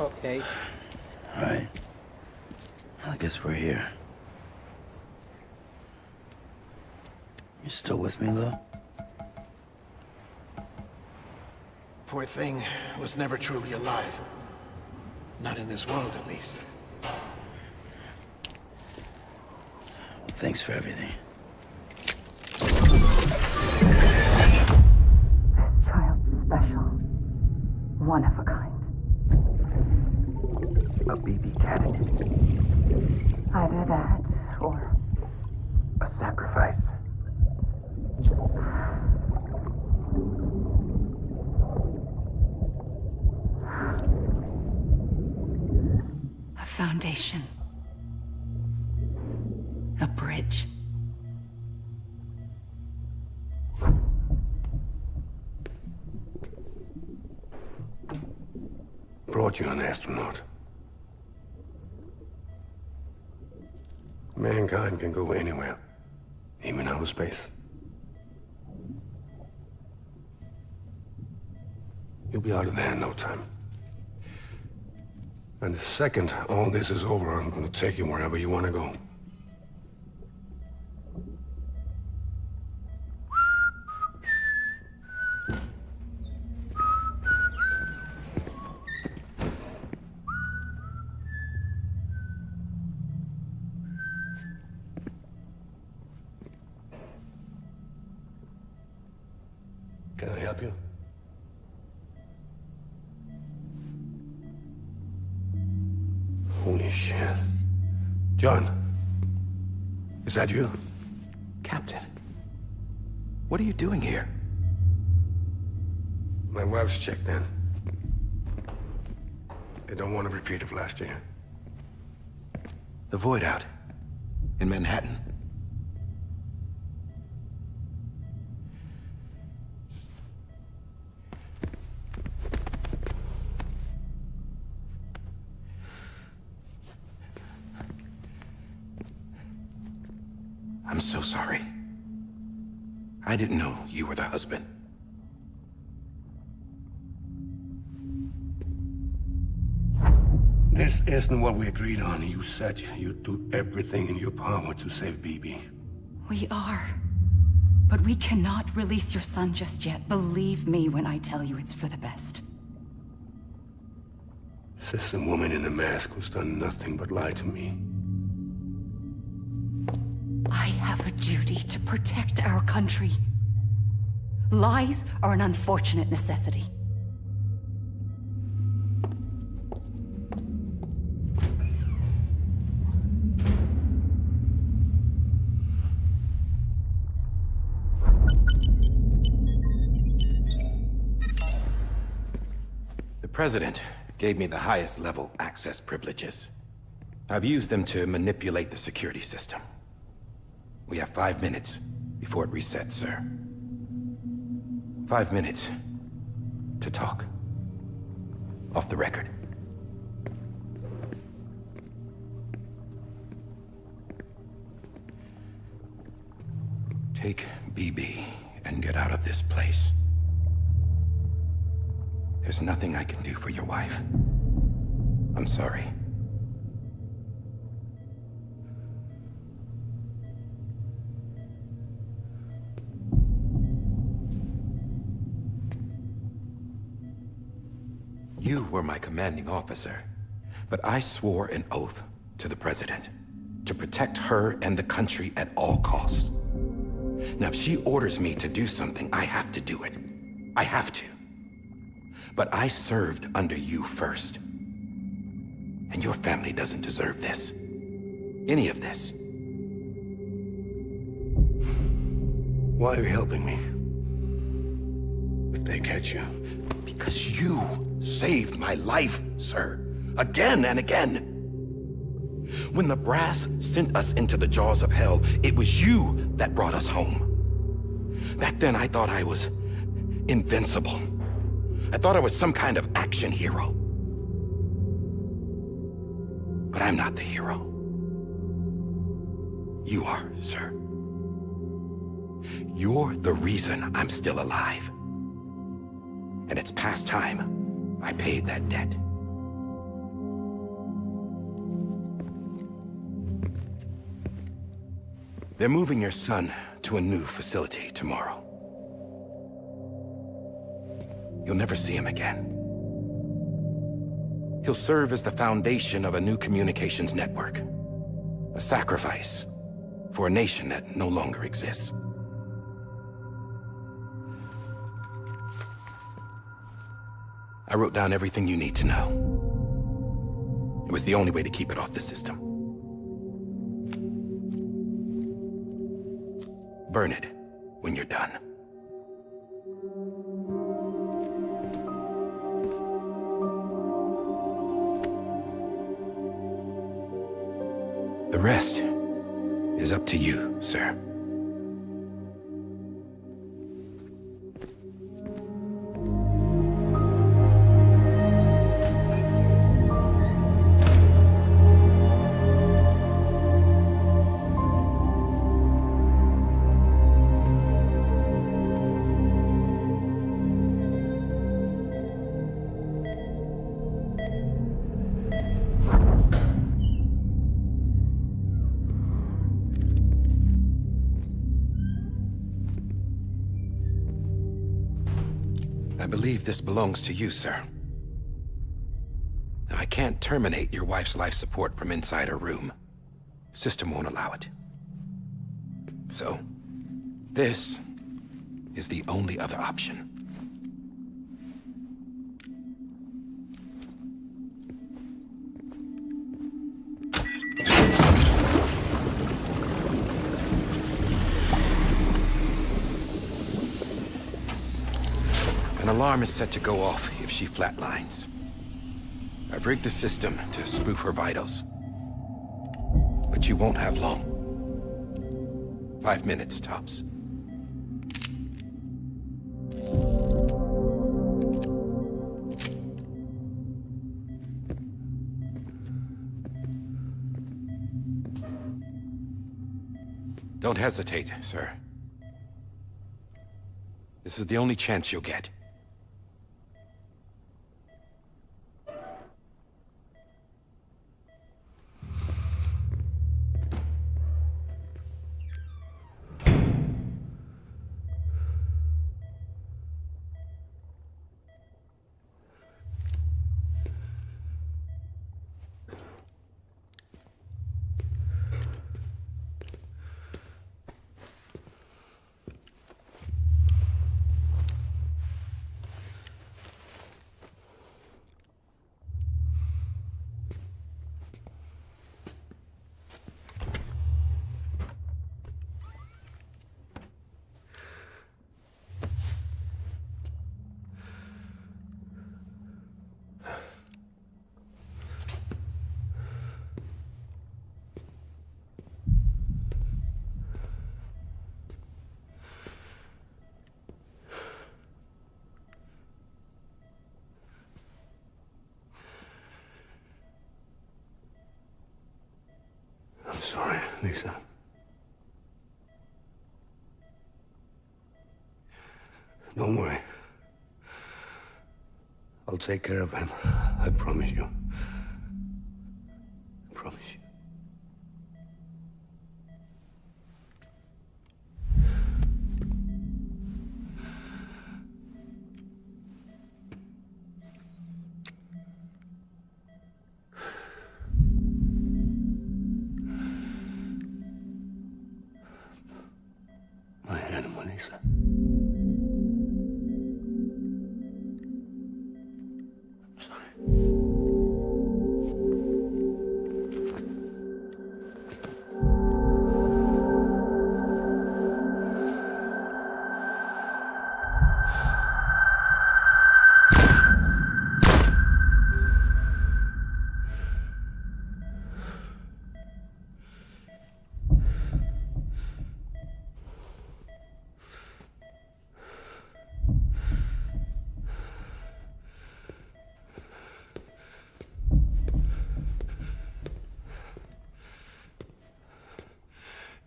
Okay. All right. I guess we're here. You still with me, Lou? Poor thing was never truly alive. Not in this world, at least. Well, thanks for everything. Child's special. One of a kind. A baby candidate. Either that or A sacrifice. a foundation. A bridge. thought you an astronaut. Mankind can go anywhere, even outer space. You'll be out of there in no time. And the second all this is over, I'm gonna take you wherever you want to go. Can I help you? Holy shit. John, is that you? Captain, what are you doing here? My wife's checked in. They don't want a repeat of last year. The Void out in Manhattan. I'm so sorry. I didn't know you were the husband. This isn't what we agreed on. You said you'd do everything in your power to save BB. We are. But we cannot release your son just yet. Believe me when I tell you it's for the best. This is a woman in a mask who's done nothing but lie to me. I have a duty to protect our country. Lies are an unfortunate necessity. The President gave me the highest level access privileges. I've used them to manipulate the security system. We have 5 minutes before it resets, sir. 5 minutes to talk. Off the record. Take BB and get out of this place. There's nothing I can do for your wife. I'm sorry. You were my commanding officer, but I swore an oath to the President to protect her and the country at all costs. Now, if she orders me to do something, I have to do it. I have to. But I served under you first. And your family doesn't deserve this. Any of this. Why are you helping me? If they catch you. Because you saved my life, sir. Again and again. When the brass sent us into the jaws of hell, it was you that brought us home. Back then, I thought I was invincible. I thought I was some kind of action hero. But I'm not the hero. You are, sir. You're the reason I'm still alive. And it's past time I paid that debt. They're moving your son to a new facility tomorrow. You'll never see him again. He'll serve as the foundation of a new communications network. A sacrifice for a nation that no longer exists. I wrote down everything you need to know. It was the only way to keep it off the system. Burn it when you're done. The rest is up to you, sir. I believe this belongs to you, sir. I can't terminate your wife's life support from inside her room. System won't allow it. So, this is the only other option. An alarm is set to go off if she flatlines. I've rigged the system to spoof her vitals. But you won't have long. 5 minutes, tops. Don't hesitate, sir. This is the only chance you'll get. I'm sorry, Lisa. Don't worry. I'll take care of him. I promise you. I promise you. My animal, Lisa. I'm sorry.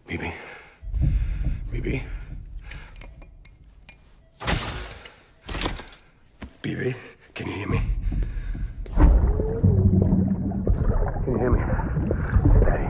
Bibi? Bibi? Bibi, can you hear me? Can you hear me? Daddy.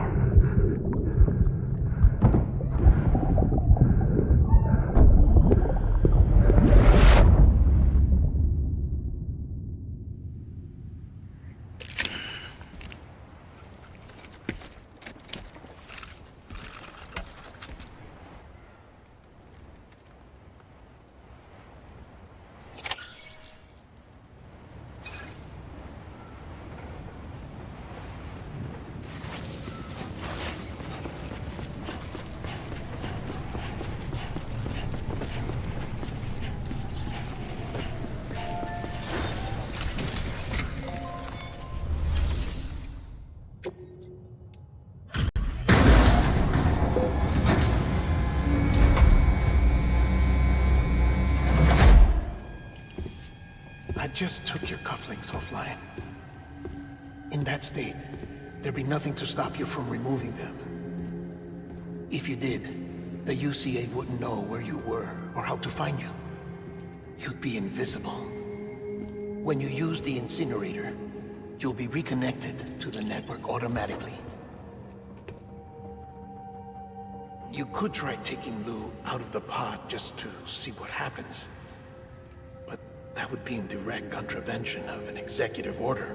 I just took your cufflinks offline. In that state, there'd be nothing to stop you from removing them. If you did, the UCA wouldn't know where you were or how to find you. You'd be invisible. When you use the incinerator, you'll be reconnected to the network automatically. You could try taking Lou out of the pod just to see what happens. But that would be in direct contravention of an executive order.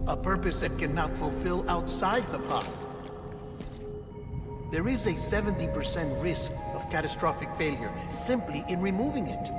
A purpose that cannot fulfill outside the pod. There is a 70% risk of catastrophic failure simply in removing it.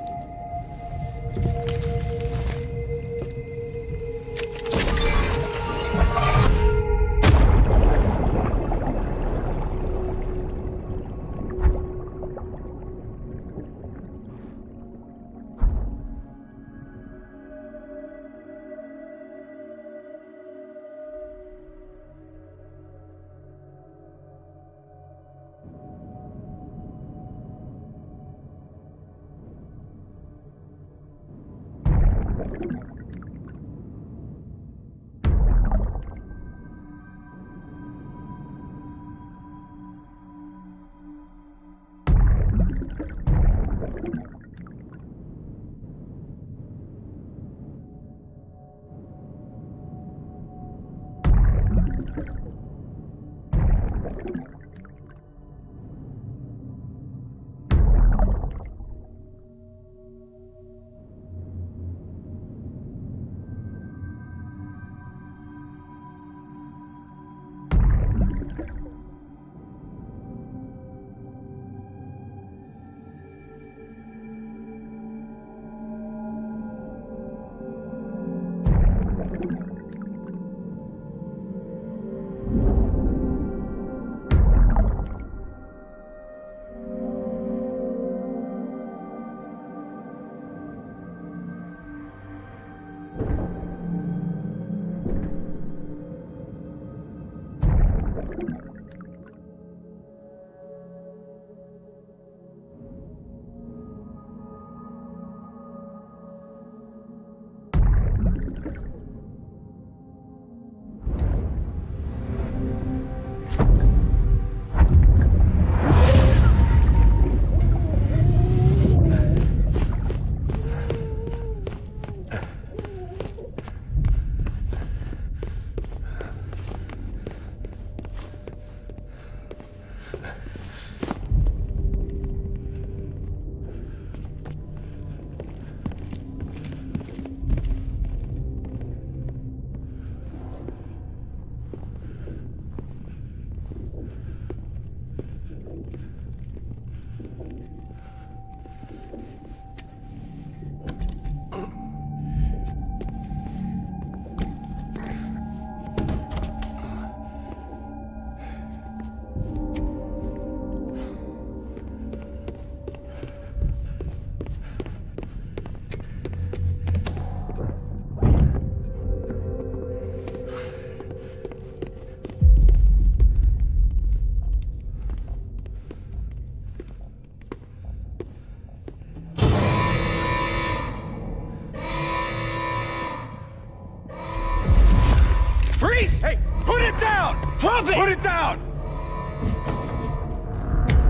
Freeze! Hey, put it down! Drop it! Put it down!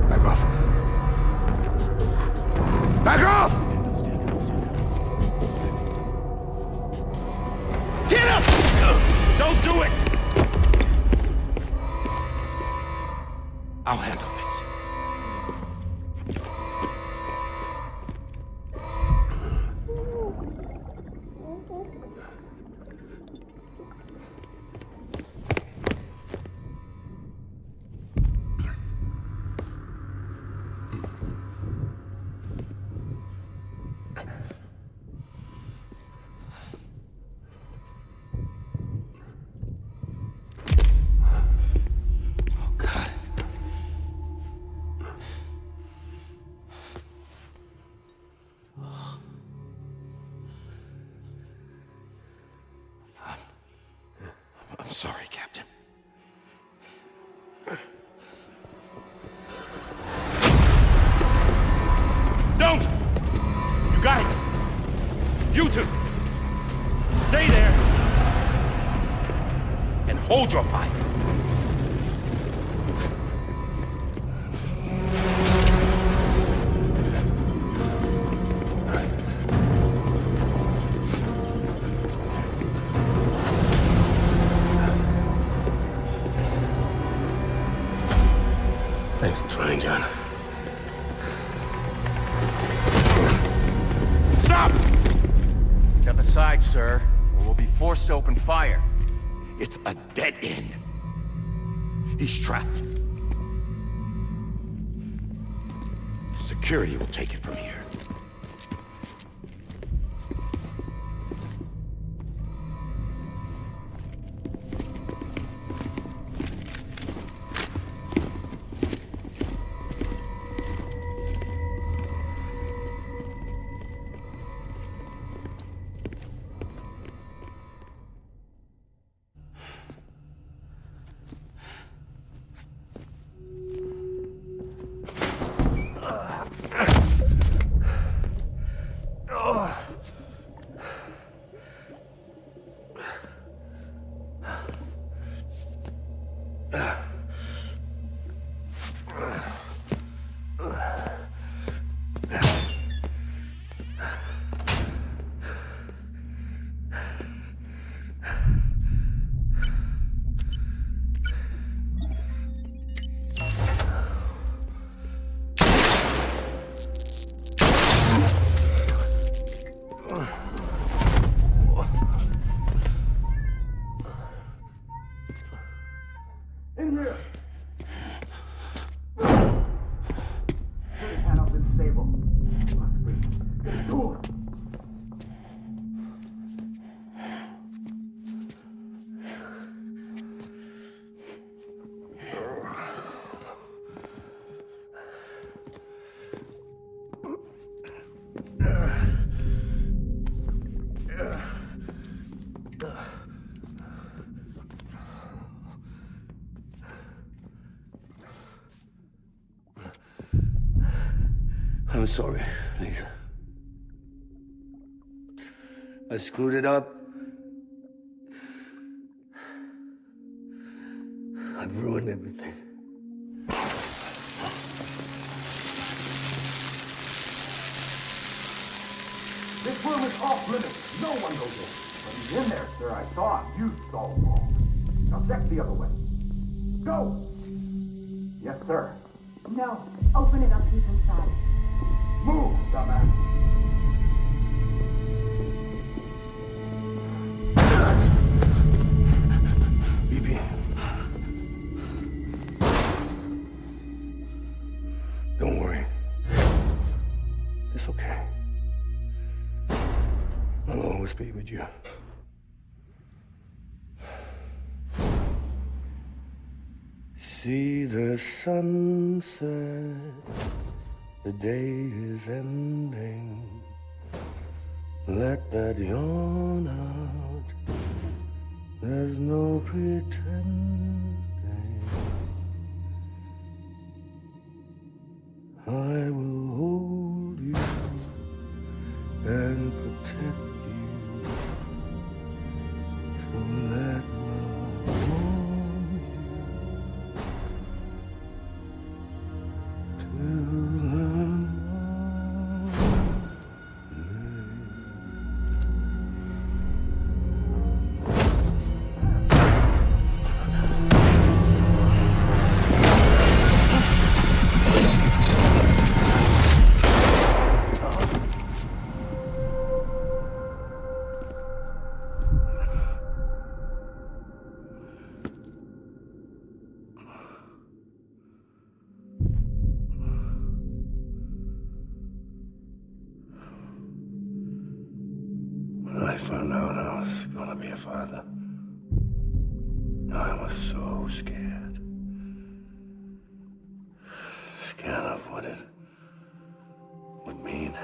Back off. Back off! Get up! Don't do it! I'll handle this. I'm sorry, Captain. Don't! You got it! You two! Stay there! And hold your fire! Thanks for trying, John. Stop! Step aside, sir, or we'll be forced to open fire. It's a dead end. He's trapped. Security will take it from here. I'm sorry, Lisa. I screwed it up. I've ruined everything. This room is off limits. No one goes in. But he's in there, sir. I saw him. You saw him all. Now check the other way. Go! Yes, sir. No. Open it up. He's inside. Move, dumbass. BB. Don't worry. It's okay. I'll always be with you. See the sunset. The day is ending. Let that yawn out. There's no pretending. I will hold you and protect you. So let love warm you till the When I found out I was gonna be a father, I was so scared. Scared of what it would mean.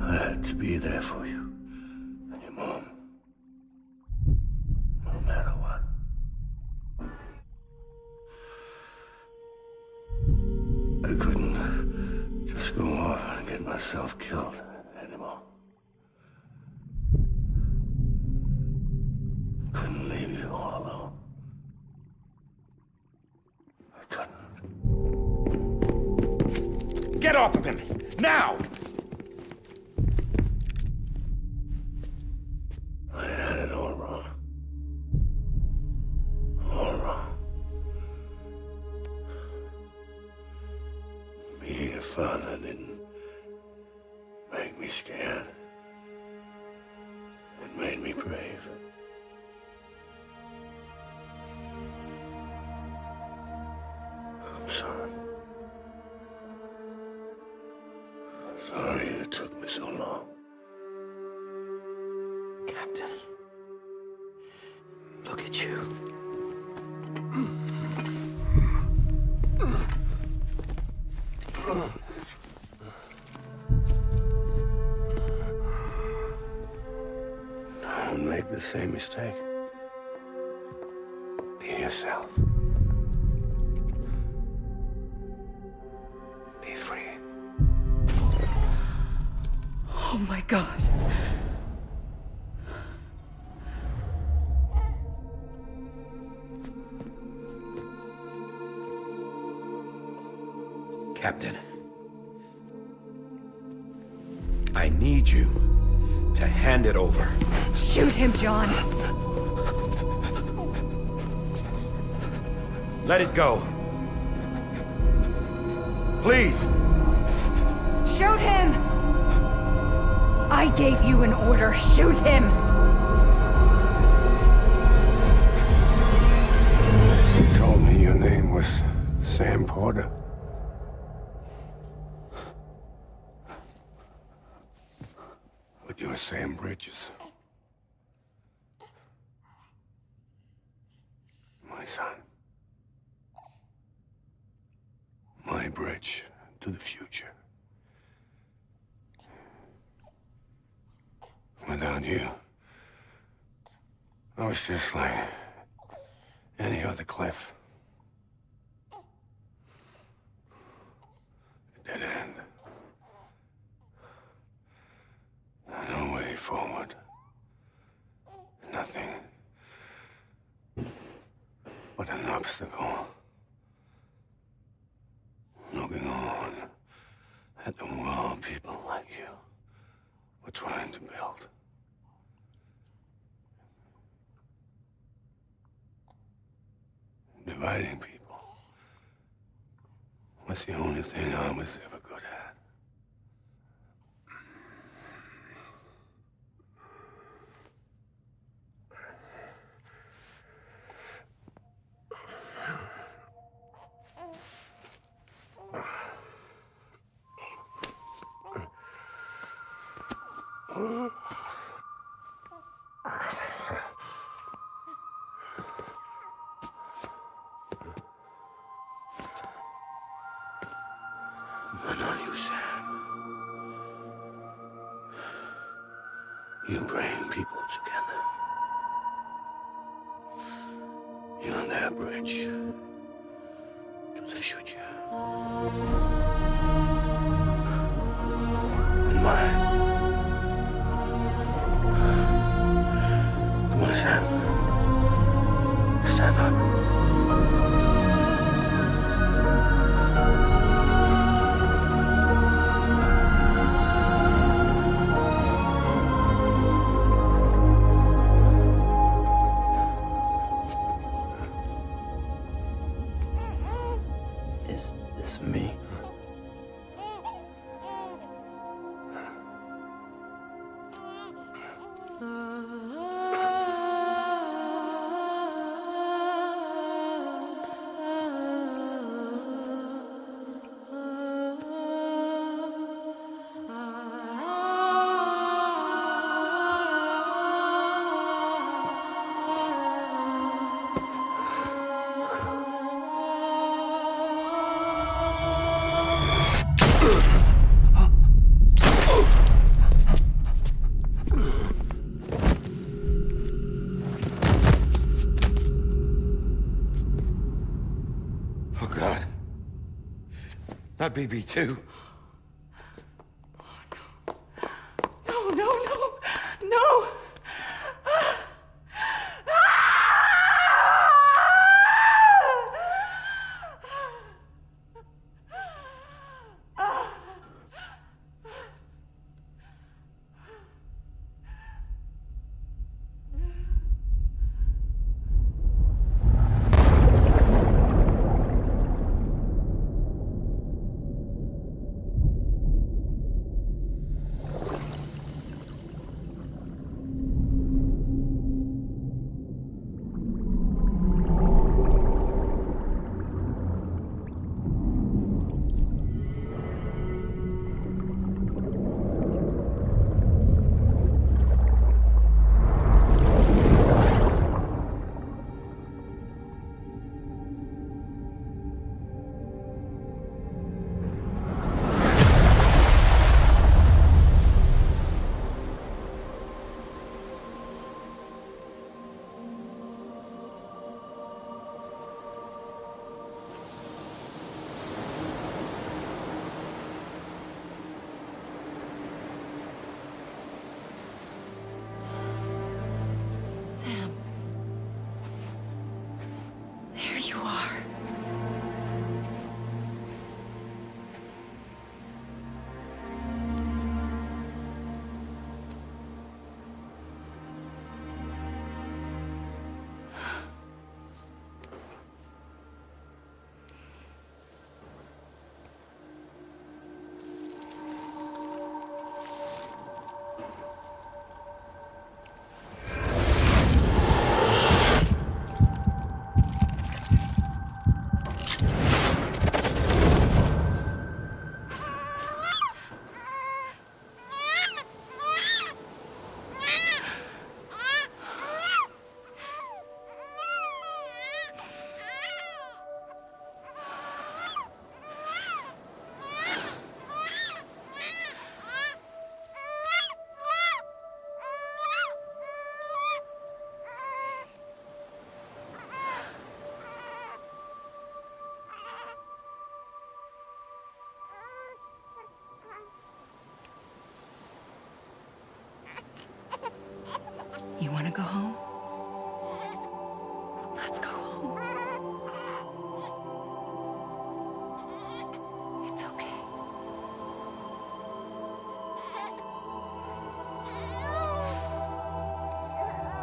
I had to be there for you and your mom. myself killed anymore. Couldn't leave you all alone. I couldn't. Get off of him! Now! I had it all wrong. All wrong. Being a father didn't make me scared. It made me brave. I'm sorry. Sorry it took me so long. Captain, look at you. Don't make the same mistake. Be yourself. Be free. Oh my God. Captain, I need you to hand it over. Shoot him, John. Let it go. Please. Shoot him! I gave you an order. Shoot him! You told me your name was Sam Porter. But you're Sam Bridges. My son. My bridge to the future. Without you, I was just like any other Cliff. A dead end. No way forward. Nothing but an obstacle. Looking on at the world people like you were trying to build. Dividing people was the only thing I was ever good at. But not you, Sam. You bring people together. You're their bridge to the future. And mine. Come on, Sam. Stand up. Is this me? Oh, God. Not BB2.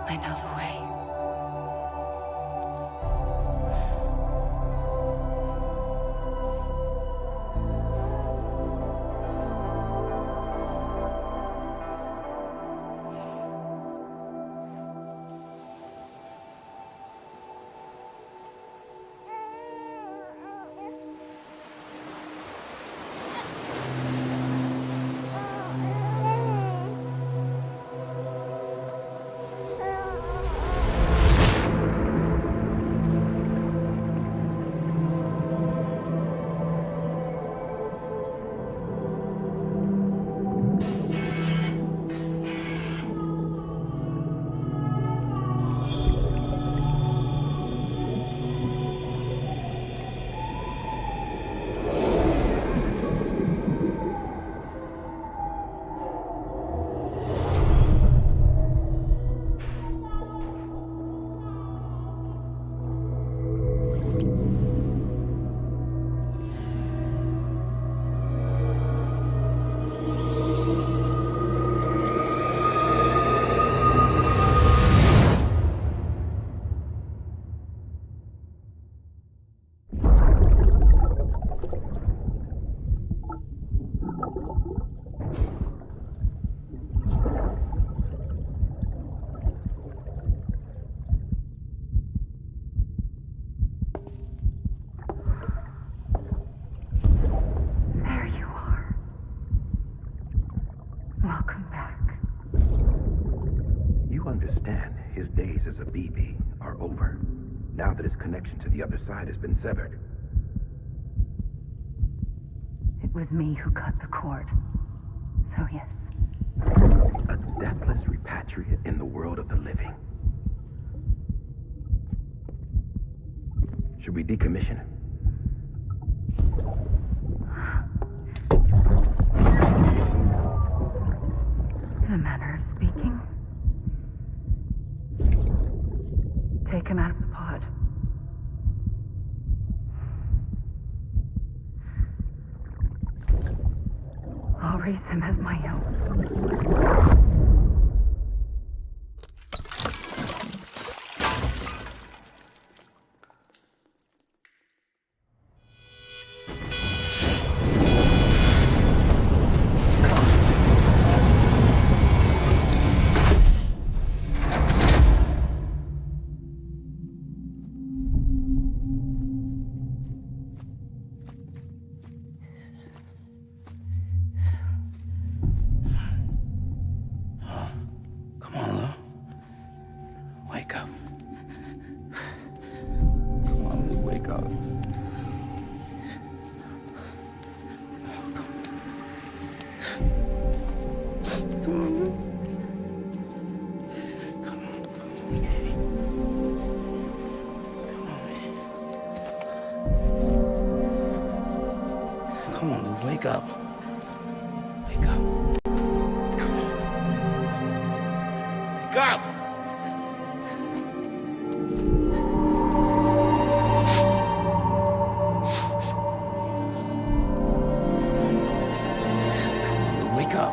I know the way. Now that his connection to the other side has been severed. It was me who cut the cord. So yes. A deathless repatriate in the world of the living. Should we decommission him? In a manner of speaking. Take him out of the pod. I'll raise him as my own. Come on, Lou, wake up. Wake up. Come on. Wake up! Come on, Lou, wake up.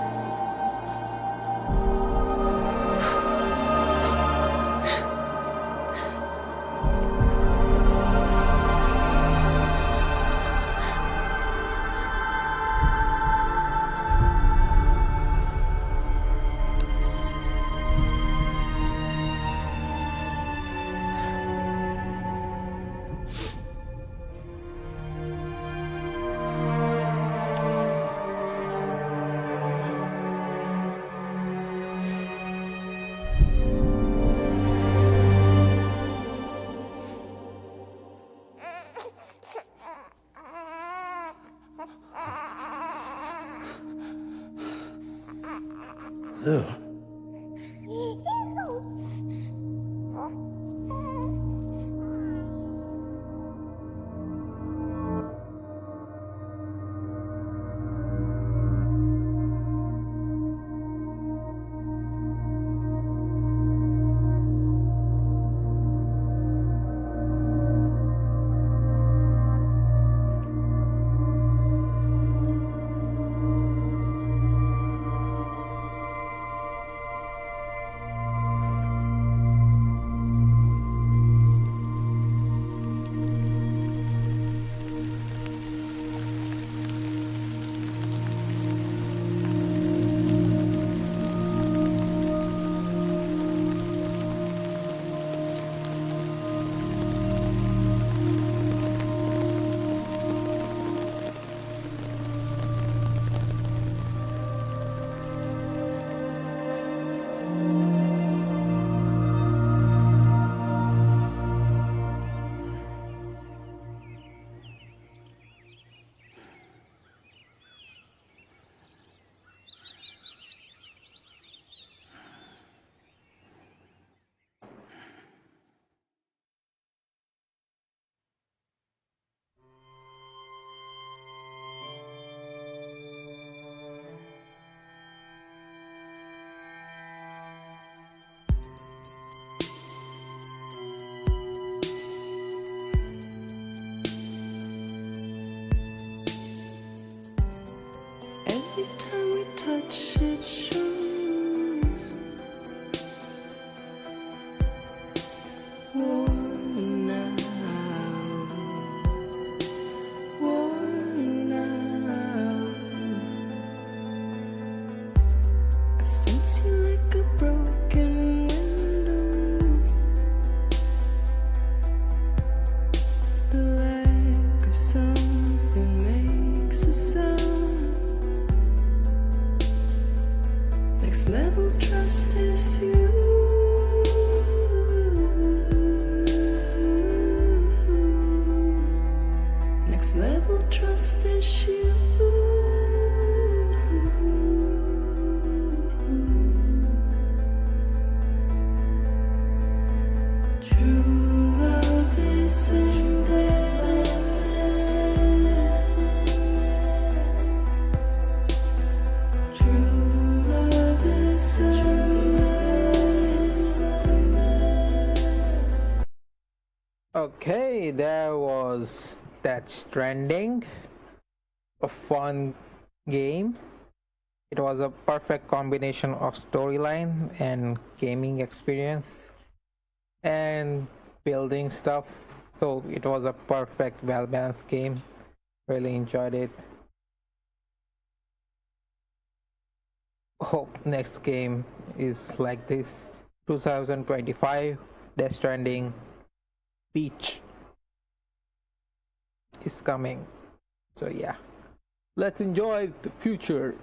Okay, there was that Stranding, a fun game. It was a perfect combination of storyline and gaming experience and building stuff. So it was a perfect, well-balanced game. Really enjoyed it. Hope next game is like this. 2025 Death Stranding Beach is coming. So yeah, let's enjoy the future.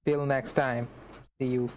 Till next time, see you.